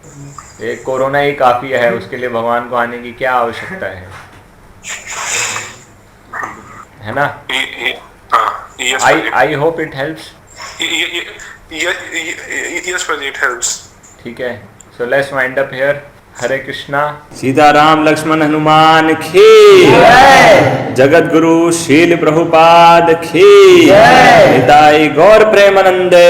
एक कोरोना ही काफ़ी है, उसके लिए भगवान को आने की क्या आवश्यकता है ना? I hope it helps. Yes, it helps. ठीक है, so let's wind up here. Hare Krishna. Sitaram Lakshman Hanuman की जगत गुरु शील प्रभुपाद की। निताई गौर प्रेमानंदे।